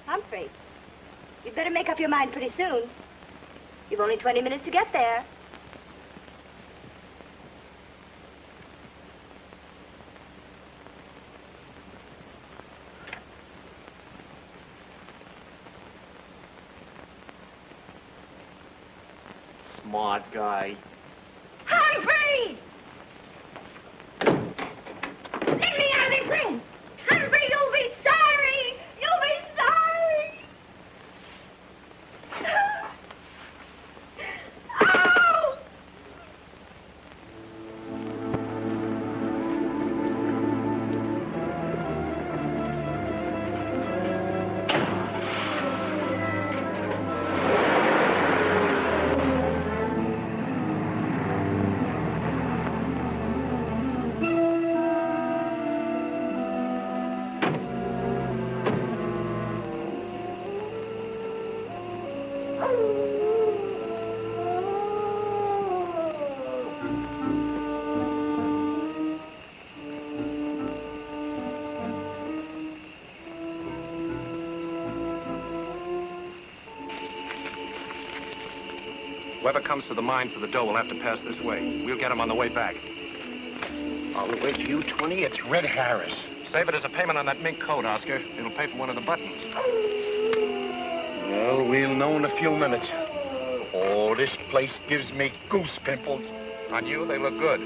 Humphrey, you'd better make up your mind pretty soon. You've only 20 minutes to get there. Smart guy. Humphrey! Let me out of this room! Humphrey, you'll be sorry! You'll be sorry! Oh! Whoever comes to the mine for the dough will have to pass this way. We'll get him on the way back. I'll wait you 20. It's Red Harris. Save it as a payment on that mink coat, Oscar. It'll pay for one of the buttons. Well, we'll know in a few minutes. Oh, this place gives me goose pimples. On you, they look good.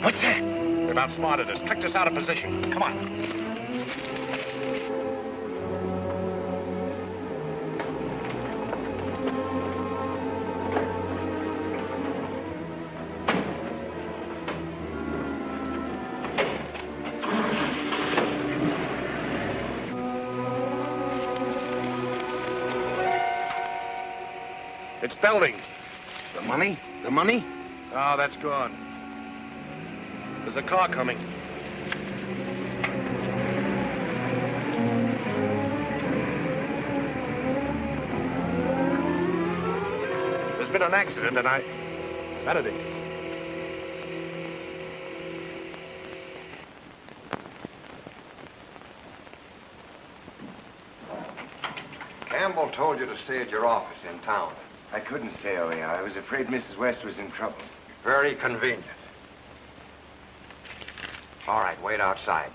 What's that? They've outsmarted us, tricked us out of position. Come on. It's Belding. The money? The money? Oh, that's gone. There's a car coming. There's been an accident, and Benedict. Campbell told you to stay at your office in town. I couldn't stay over here. I was afraid Mrs. West was in trouble. Very convenient. All right, wait outside.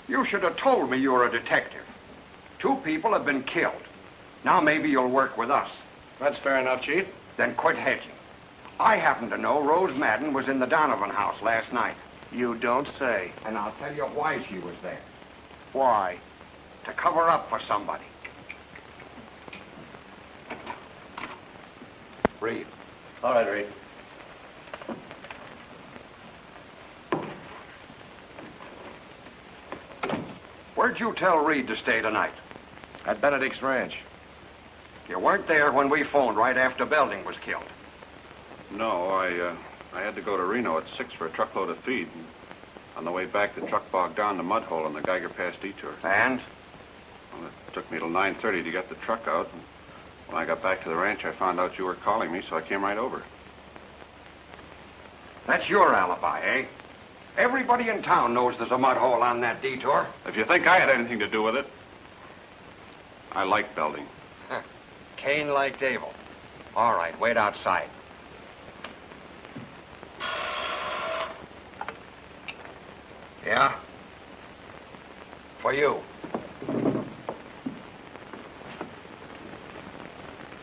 You should have told me you were a detective. 2 people have been killed. Now maybe you'll work with us. That's fair enough, Chief. Then quit hedging. I happen to know Rose Madden was in the Donovan house last night. You don't say. And I'll tell you why she was there. Why? To cover up for somebody. Read. All right, Reed. Where'd you tell Reed to stay tonight? At Benedict's ranch. You weren't there when we phoned right after Belding was killed. No, I had to go to Reno at 6 for a truckload of feed. And on the way back, the truck bogged down the mud hole in the Geiger Pass detour. And? Well, it took me till 9:30 to get the truck out. And when I got back to the ranch, I found out you were calling me, so I came right over. That's your alibi, eh? Everybody in town knows there's a mud hole on that detour. If you think I had anything to do with it, I like Belding. Cain liked Abel. All right, wait outside. Yeah? For you.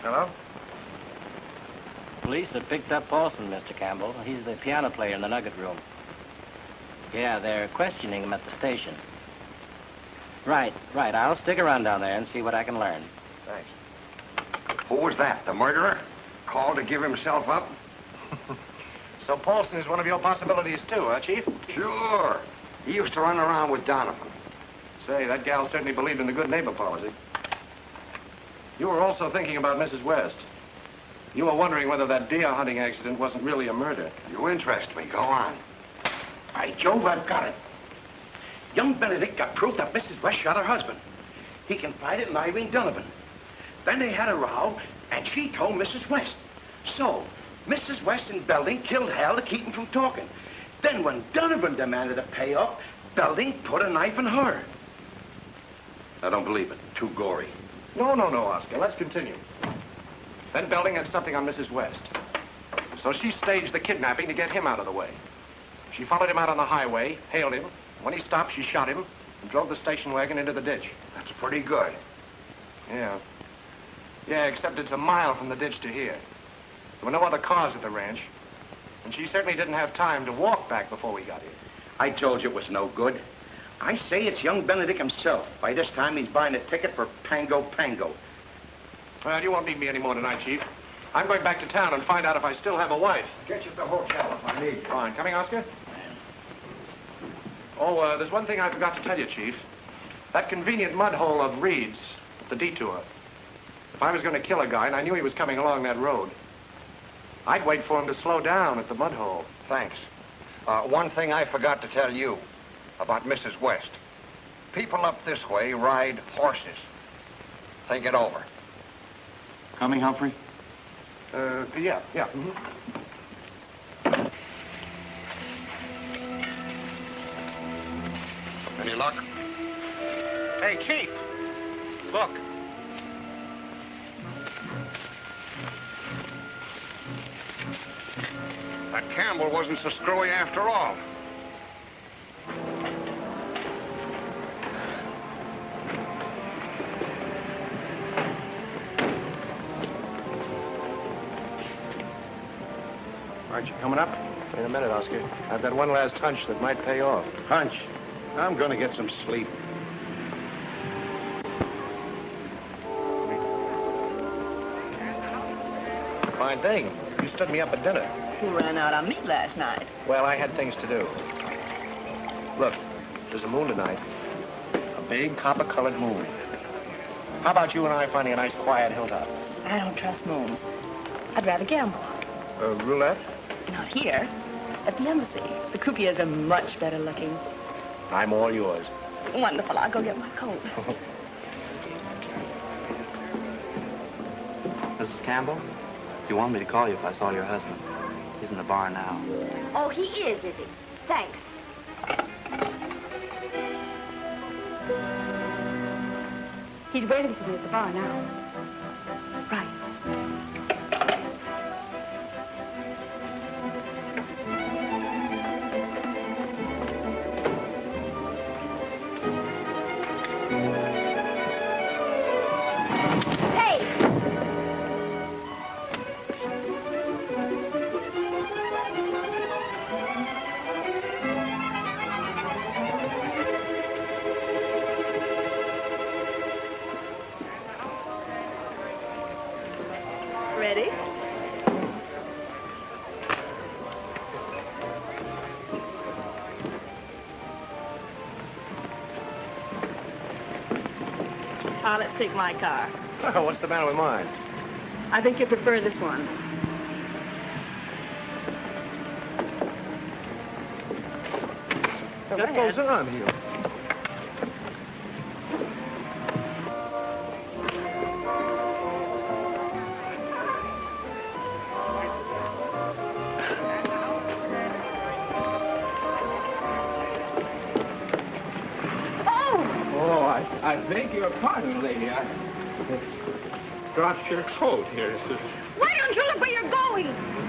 Hello? Police have picked up Paulson, Mr. Campbell. He's the piano player in the Nugget Room. Yeah, they're questioning him at the station. Right. I'll stick around down there and see what I can learn. Thanks. Who was that, the murderer? Called to give himself up? So Paulson is one of your possibilities, too, huh, Chief? Sure. He used to run around with Donovan. Say, that gal certainly believed in the good neighbor policy. You were also thinking about Mrs. West. You were wondering whether that deer hunting accident wasn't really a murder. You interest me. Go on. By Jove, I've got it. Young Benedict got proof that Mrs. West shot her husband. He confided in Irene Donovan. Then they had a row, and she told Mrs. West. So, Mrs. West and Belding killed Hal to keep him from talking. Then when Donovan demanded a payoff, Belding put a knife in her. I don't believe it. Too gory. No, Oscar. Let's continue. Then Belding had something on Mrs. West. So she staged the kidnapping to get him out of the way. She followed him out on the highway, hailed him. When he stopped, she shot him and drove the station wagon into the ditch. That's pretty good. Yeah. Yeah, except it's a mile from the ditch to here. There were no other cars at the ranch, and she certainly didn't have time to walk back before we got here. I told you it was no good. I say it's young Benedict himself. By this time, he's buying a ticket for Pango Pango. Well, you won't need me anymore tonight, Chief. I'm going back to town and find out if I still have a wife. Get you at the hotel if I need you. Fine. Coming, Oscar? Oh, there's one thing I forgot to tell you, Chief. That convenient mud hole of Reed's, the detour. If I was going to kill a guy and I knew he was coming along that road, I'd wait for him to slow down at the mud hole. Thanks. One thing I forgot to tell you about Mrs. West. People up this way ride horses. Think it over. Coming, Humphrey? Yeah. Any luck? Hey, Chief! Look. That Campbell wasn't so screwy after all. Aren't you coming up? Wait a minute, Oscar. I've got one last hunch that might pay off. Hunch. I'm gonna get some sleep. Fine thing. You stood me up at dinner. You ran out on meat last night. Well, I had things to do. Look, there's a moon tonight. A big copper-colored moon. How about you and I finding a nice quiet hilltop? I don't trust moons. I'd rather gamble. Roulette? Not here. At the embassy. The croupiers are much better looking. I'm all yours. Wonderful. I'll go get my coat. Mrs. Campbell, you want me to call you if I saw your husband? He's in the bar now. Oh, he is he? Thanks. He's waiting for me at the bar now. Right. Ready? Let's take my car. Oh, what's the matter with mine? I think you prefer this one. What goes on here? I beg your pardon, lady. I dropped your coat here. Why don't you look where you're going?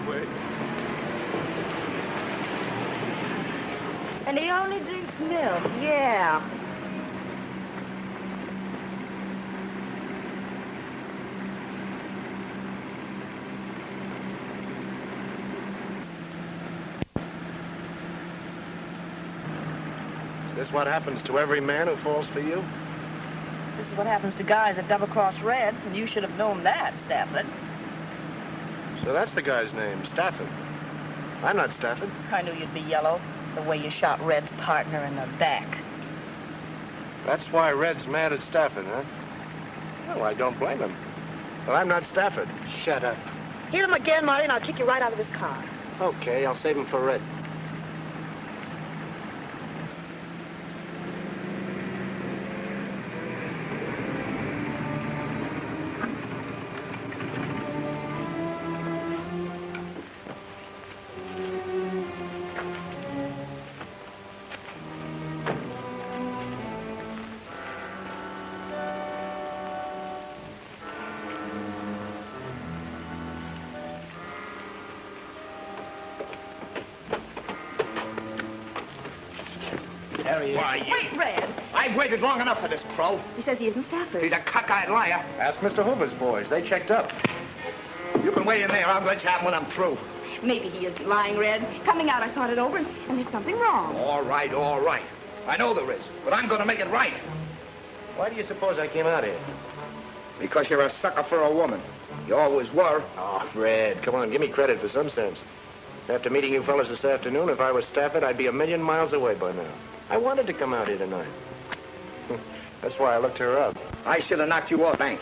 Wait. And he only drinks milk. Yeah. Is this what happens to every man who falls for you? This is what happens to guys that double-cross Red, and you should have known that, Stafford. So that's the guy's name, Stafford. I'm not Stafford. I knew you'd be yellow, the way you shot Red's partner in the back. That's why Red's mad at Stafford, huh? Well, I don't blame him. But I'm not Stafford. Shut up. Hit him again, Marty, and I'll kick you right out of this car. Okay, I'll save him for Red. Wait, Red. I've waited long enough for this crow. He says he isn't Stafford. He's a cockeyed liar. Ask Mr. Hoover's boys. They checked up. You can wait in there. I'll let you have him when I'm through. Maybe he isn't lying, Red. Coming out, I thought it over, and there's something wrong. All right, all right. I know there is, but I'm going to make it right. Why do you suppose I came out here? Because you're a sucker for a woman. You always were. Oh, Fred, come on, give me credit for some sense. After meeting you fellas this afternoon, if I was Stafford, I'd be a million miles away by now. I wanted to come out here tonight. That's why I looked her up. I should have knocked you off, Hank.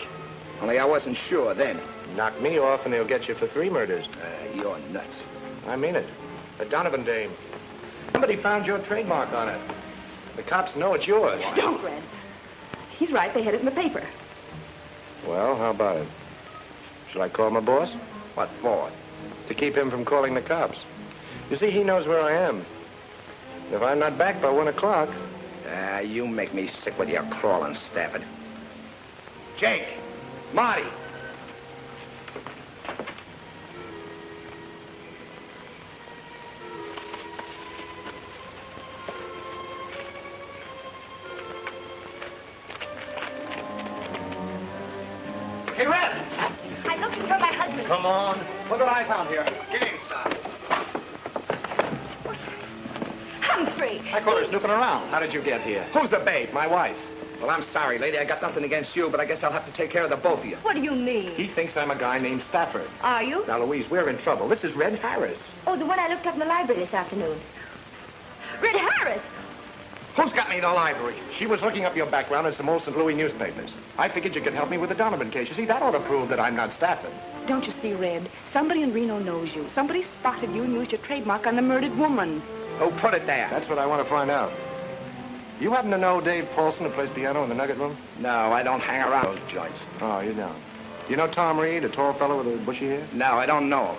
Only I wasn't sure then. Knock me off and they'll get you for 3 murders. You're nuts. I mean it. The Donovan dame. Somebody found your trademark on it. The cops know it's yours. Don't, Red. He's right. They had it in the paper. Well, how about it? Shall I call my boss? What for? To keep him from calling the cops. You see, he knows where I am. If I'm not back by 1 o'clock... You make me sick with your crawling, Stafford. Jake! Marty! Hey, Red! I'm looking for my husband. Come on. Look what I found here. Get inside. Humphrey! I caught her snooping around. How did you get here? Who's the babe? My wife. Well, I'm sorry, lady. I got nothing against you, but I guess I'll have to take care of the both of you. What do you mean? He thinks I'm a guy named Stafford. Are you? Now, Louise, we're in trouble. This is Red Harris. Oh, the one I looked up in the library this afternoon. Red Harris! Who's got me in the library? She was looking up your background in some old St. Louis newspapers. I figured you could help me with the Donovan case. You see, that ought to prove that I'm not Stafford. Don't you see, Red? Somebody in Reno knows you. Somebody spotted you and used your trademark on the murdered woman. Who put it there? That's what I want to find out. You happen to know Dave Paulson, who plays piano in the Nugget Room? No, I don't hang around those joints. Oh, you don't. You know Tom Reed, a tall fellow with a bushy hair? No, I don't know him.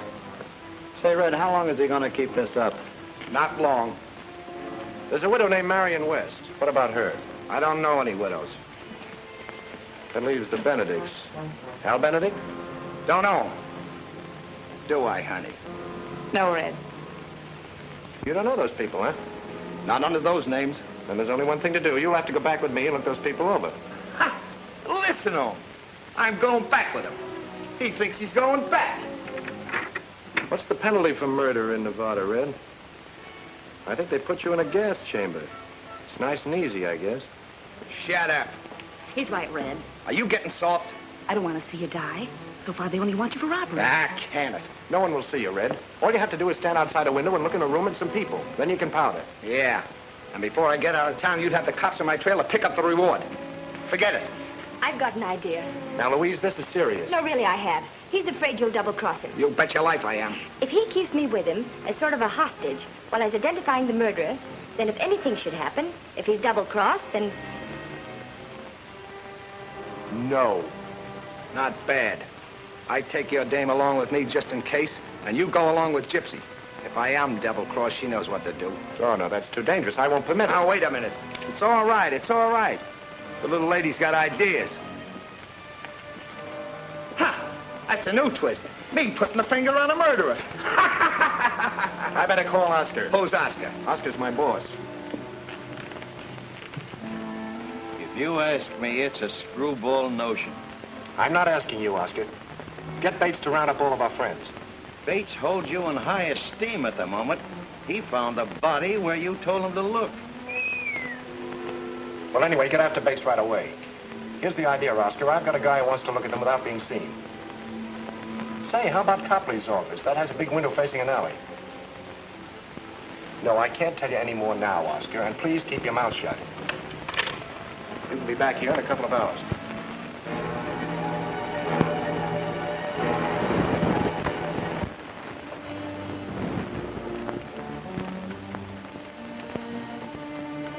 Say, Red, how long is he going to keep this up? Not long. There's a widow named Marion West. What about her? I don't know any widows. That leaves the Benedicts. Al Benedict? Don't know. Do I, honey? No, Red. You don't know those people, huh? Not under those names. Then there's only one thing to do. You'll have to go back with me and look those people over. Ha! Listen to him. I'm going back with him. He thinks he's going back. What's the penalty for murder in Nevada, Red? I think they put you in a gas chamber. It's nice and easy, I guess. Shut up. He's right, Red. Are you getting soft? I don't want to see you die. So far, they only want you for robbery. Ah, can it? No one will see you, Red. All you have to do is stand outside a window and look in a room at some people. Then you can powder. Yeah. And before I get out of town, you'd have the cops on my trail to pick up the reward. Forget it. I've got an idea. Now, Louise, this is serious. No, really, I have. He's afraid you'll double-cross him. You bet your life I am. If he keeps me with him as sort of a hostage while he's identifying the murderer, then if anything should happen, if he's double-crossed, then... No. Not bad. I take your dame along with me just in case, and you go along with Gypsy. If I am double-crossed, she knows what to do. Oh, no, that's too dangerous. I won't permit it. Now, wait a minute. It's all right. It's all right. The little lady's got ideas. Ha! That's a new twist. Me putting the finger on a murderer. I better call Oscar. Who's Oscar? Oscar's my boss. If you ask me, it's a screwball notion. I'm not asking you, Oscar. Get Bates to round up all of our friends. Bates holds you in high esteem at the moment. He found the body where you told him to look. Well, anyway, get after Bates right away. Here's the idea, Oscar. I've got a guy who wants to look at them without being seen. Say, how about Copley's office? That has a big window facing an alley. No, I can't tell you any more now, Oscar, and please keep your mouth shut. You can be back here in a couple of hours.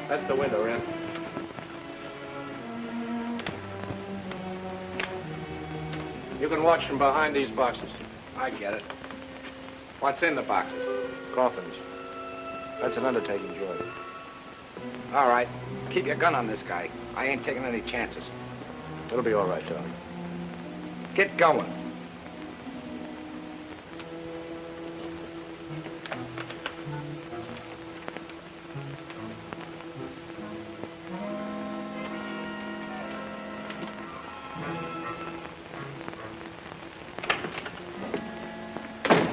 That's the window, Ren. You can watch from behind these boxes. I get it. What's in the boxes? Coffins. That's an undertaking job. All right. Keep your gun on this guy. I ain't taking any chances. It'll be all right, Tom. Get going.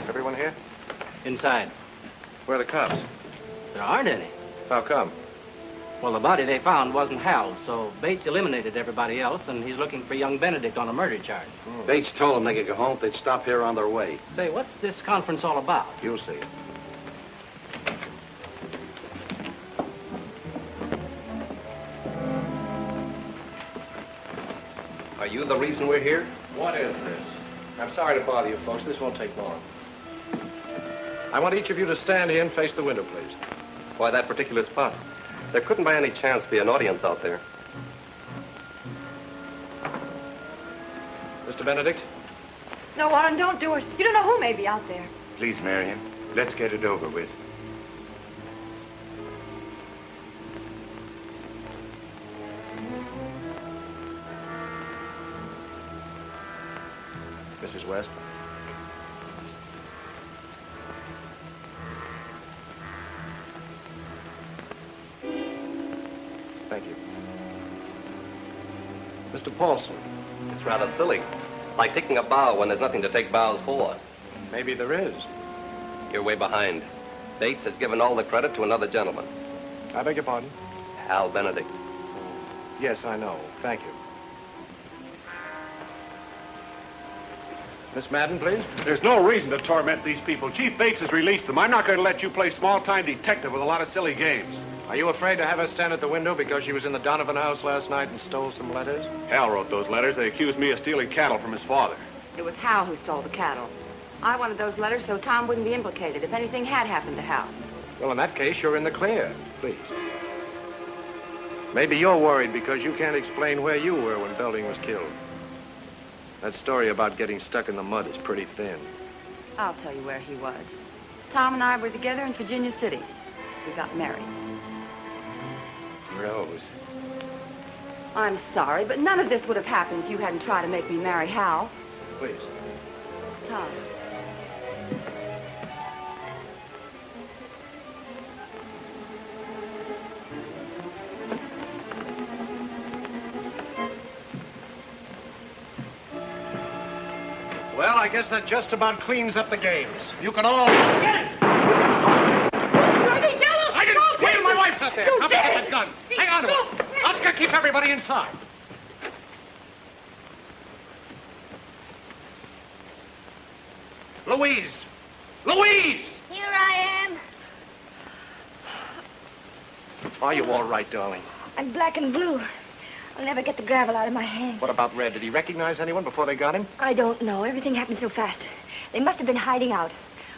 Everyone here? Inside. Where are the cops? There aren't any. How come? Well, the body they found wasn't Hal's, so Bates eliminated everybody else, and he's looking for young Benedict on a murder charge. Bates told them they could go home if they'd stop here on their way. Say, what's this conference all about? You'll see. Are you the reason we're here? What is this? I'm sorry to bother you folks. This won't take long. I want each of you to stand here and face the window, please. Why that particular spot? There couldn't by any chance be an audience out there. Mr. Benedict? No, Warren, don't do it. You don't know who may be out there. Please, Marion, let's get it over with. Mrs. West? Thank you. Mr. Paulson? It's rather silly. Like taking a bow when there's nothing to take bows for. Maybe there is. You're way behind. Bates has given all the credit to another gentleman. I beg your pardon? Hal Benedict. Yes, I know. Thank you. Miss Madden, please. There's no reason to torment these people. Chief Bates has released them. I'm not going to let you play small-time detective with a lot of silly games. Are you afraid to have her stand at the window because she was in the Donovan house last night and stole some letters? Hal wrote those letters. They accused me of stealing cattle from his father. It was Hal who stole the cattle. I wanted those letters so Tom wouldn't be implicated if anything had happened to Hal. Well, in that case, you're in the clear. Please. Maybe you're worried because you can't explain where you were when Belding was killed. That story about getting stuck in the mud is pretty thin. I'll tell you where he was. Tom and I were together in Virginia City. We got married. Rose. I'm sorry, but none of this would have happened if you hadn't tried to make me marry Hal. Please. Tom. Well, I guess that just about cleans up the games. You can all... Get it! I didn't... Wait, my wife's up there. I'll get that gun. Hang on to it. Oscar, keep everybody inside. Louise! Louise! Here I am. Are you all right, darling? I'm black and blue. I'll never get the gravel out of my hands. What about Red? Did he recognize anyone before they got him? I don't know. Everything happened so fast. They must have been hiding out.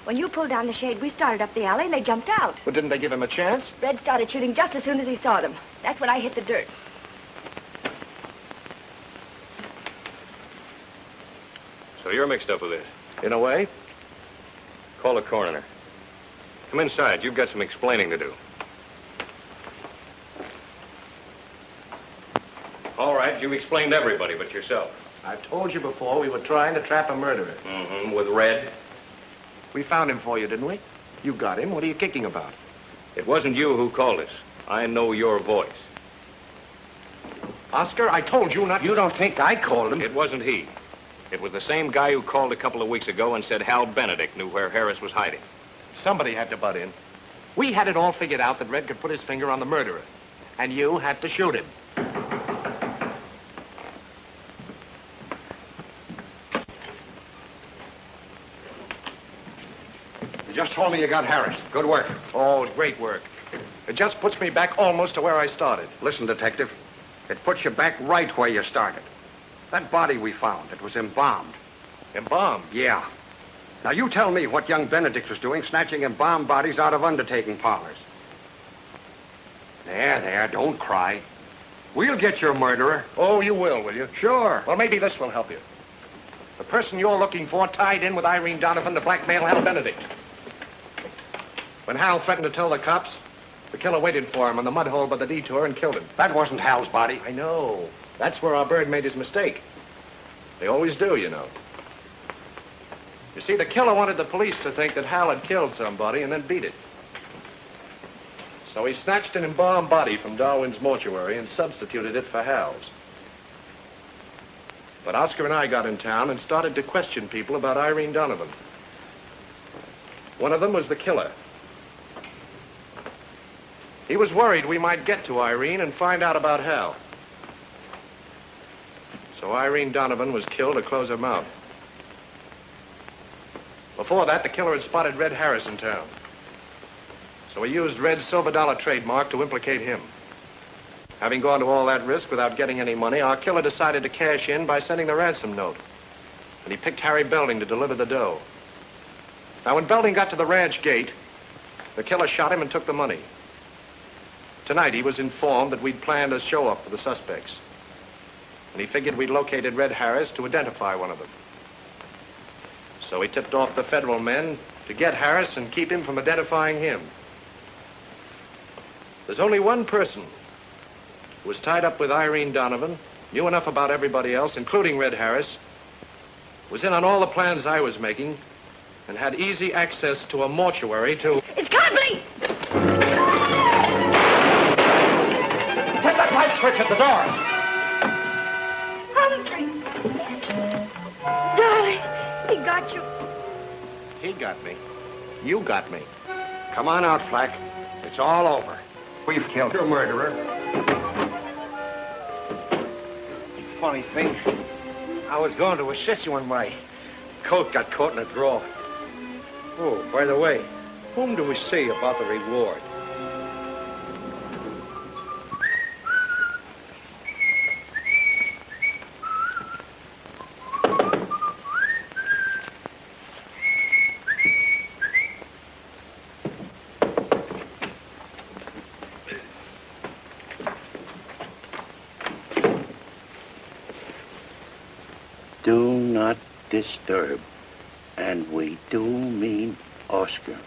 When you pulled down the shade, we started up the alley and they jumped out. But didn't they give him a chance? Red started shooting just as soon as he saw them. That's when I hit the dirt. So you're mixed up with this? In a way. Call the coroner. Come inside. You've got some explaining to do. All right, you've explained to everybody but yourself. I've told you before we were trying to trap a murderer. Mm-hmm, with Red. We found him for you, didn't we? You got him. What are you kicking about? It wasn't you who called us. I know your voice. Oscar, I told you not to... You don't think I called him? It wasn't he. It was the same guy who called a couple of weeks ago and said Hal Benedict knew where Harris was hiding. Somebody had to butt in. We had it all figured out that Red could put his finger on the murderer. And you had to shoot him. You just told me you got Harris. Good work. Oh, great work. It just puts me back almost to where I started. Listen, Detective. It puts you back right where you started. That body we found, it was embalmed. Embalmed? Yeah. Now, you tell me what young Benedict was doing snatching embalmed bodies out of undertaking parlors. There, don't cry. We'll get your murderer. Oh, you will you? Sure. Well, maybe this will help you. The person you're looking for tied in with Irene Donovan to blackmail Hal Benedict. When Hal threatened to tell the cops, the killer waited for him on the mud hole by the detour and killed him. That wasn't Hal's body. I know. That's where our bird made his mistake. They always do, you know. You see, the killer wanted the police to think that Hal had killed somebody and then beat it. So he snatched an embalmed body from Darwin's mortuary and substituted it for Hal's. But Oscar and I got in town and started to question people about Irene Donovan. One of them was the killer. He was worried we might get to Irene and find out about Hal. So Irene Donovan was killed to close her mouth. Before that, the killer had spotted Red Harris in town. So he used Red's silver dollar trademark to implicate him. Having gone to all that risk without getting any money, our killer decided to cash in by sending the ransom note. And he picked Harry Belding to deliver the dough. Now, when Belding got to the ranch gate, the killer shot him and took the money. Tonight, he was informed that we'd planned a show-up for the suspects. And he figured we'd located Red Harris to identify one of them. So he tipped off the federal men to get Harris and keep him from identifying him. There's only one person who was tied up with Irene Donovan, knew enough about everybody else, including Red Harris, was in on all the plans I was making, and had easy access to a mortuary to... It's Conley! Hit that light switch at the door! Humphrey! Darling, he got you. He got me. You got me. Come on out, Flack. It's all over. We've killed your murderer. Funny thing, I was going to assist you when my coat got caught in a drawer. Oh, by the way, whom do we see about the reward? Do not disturb. And we do mean Oscar.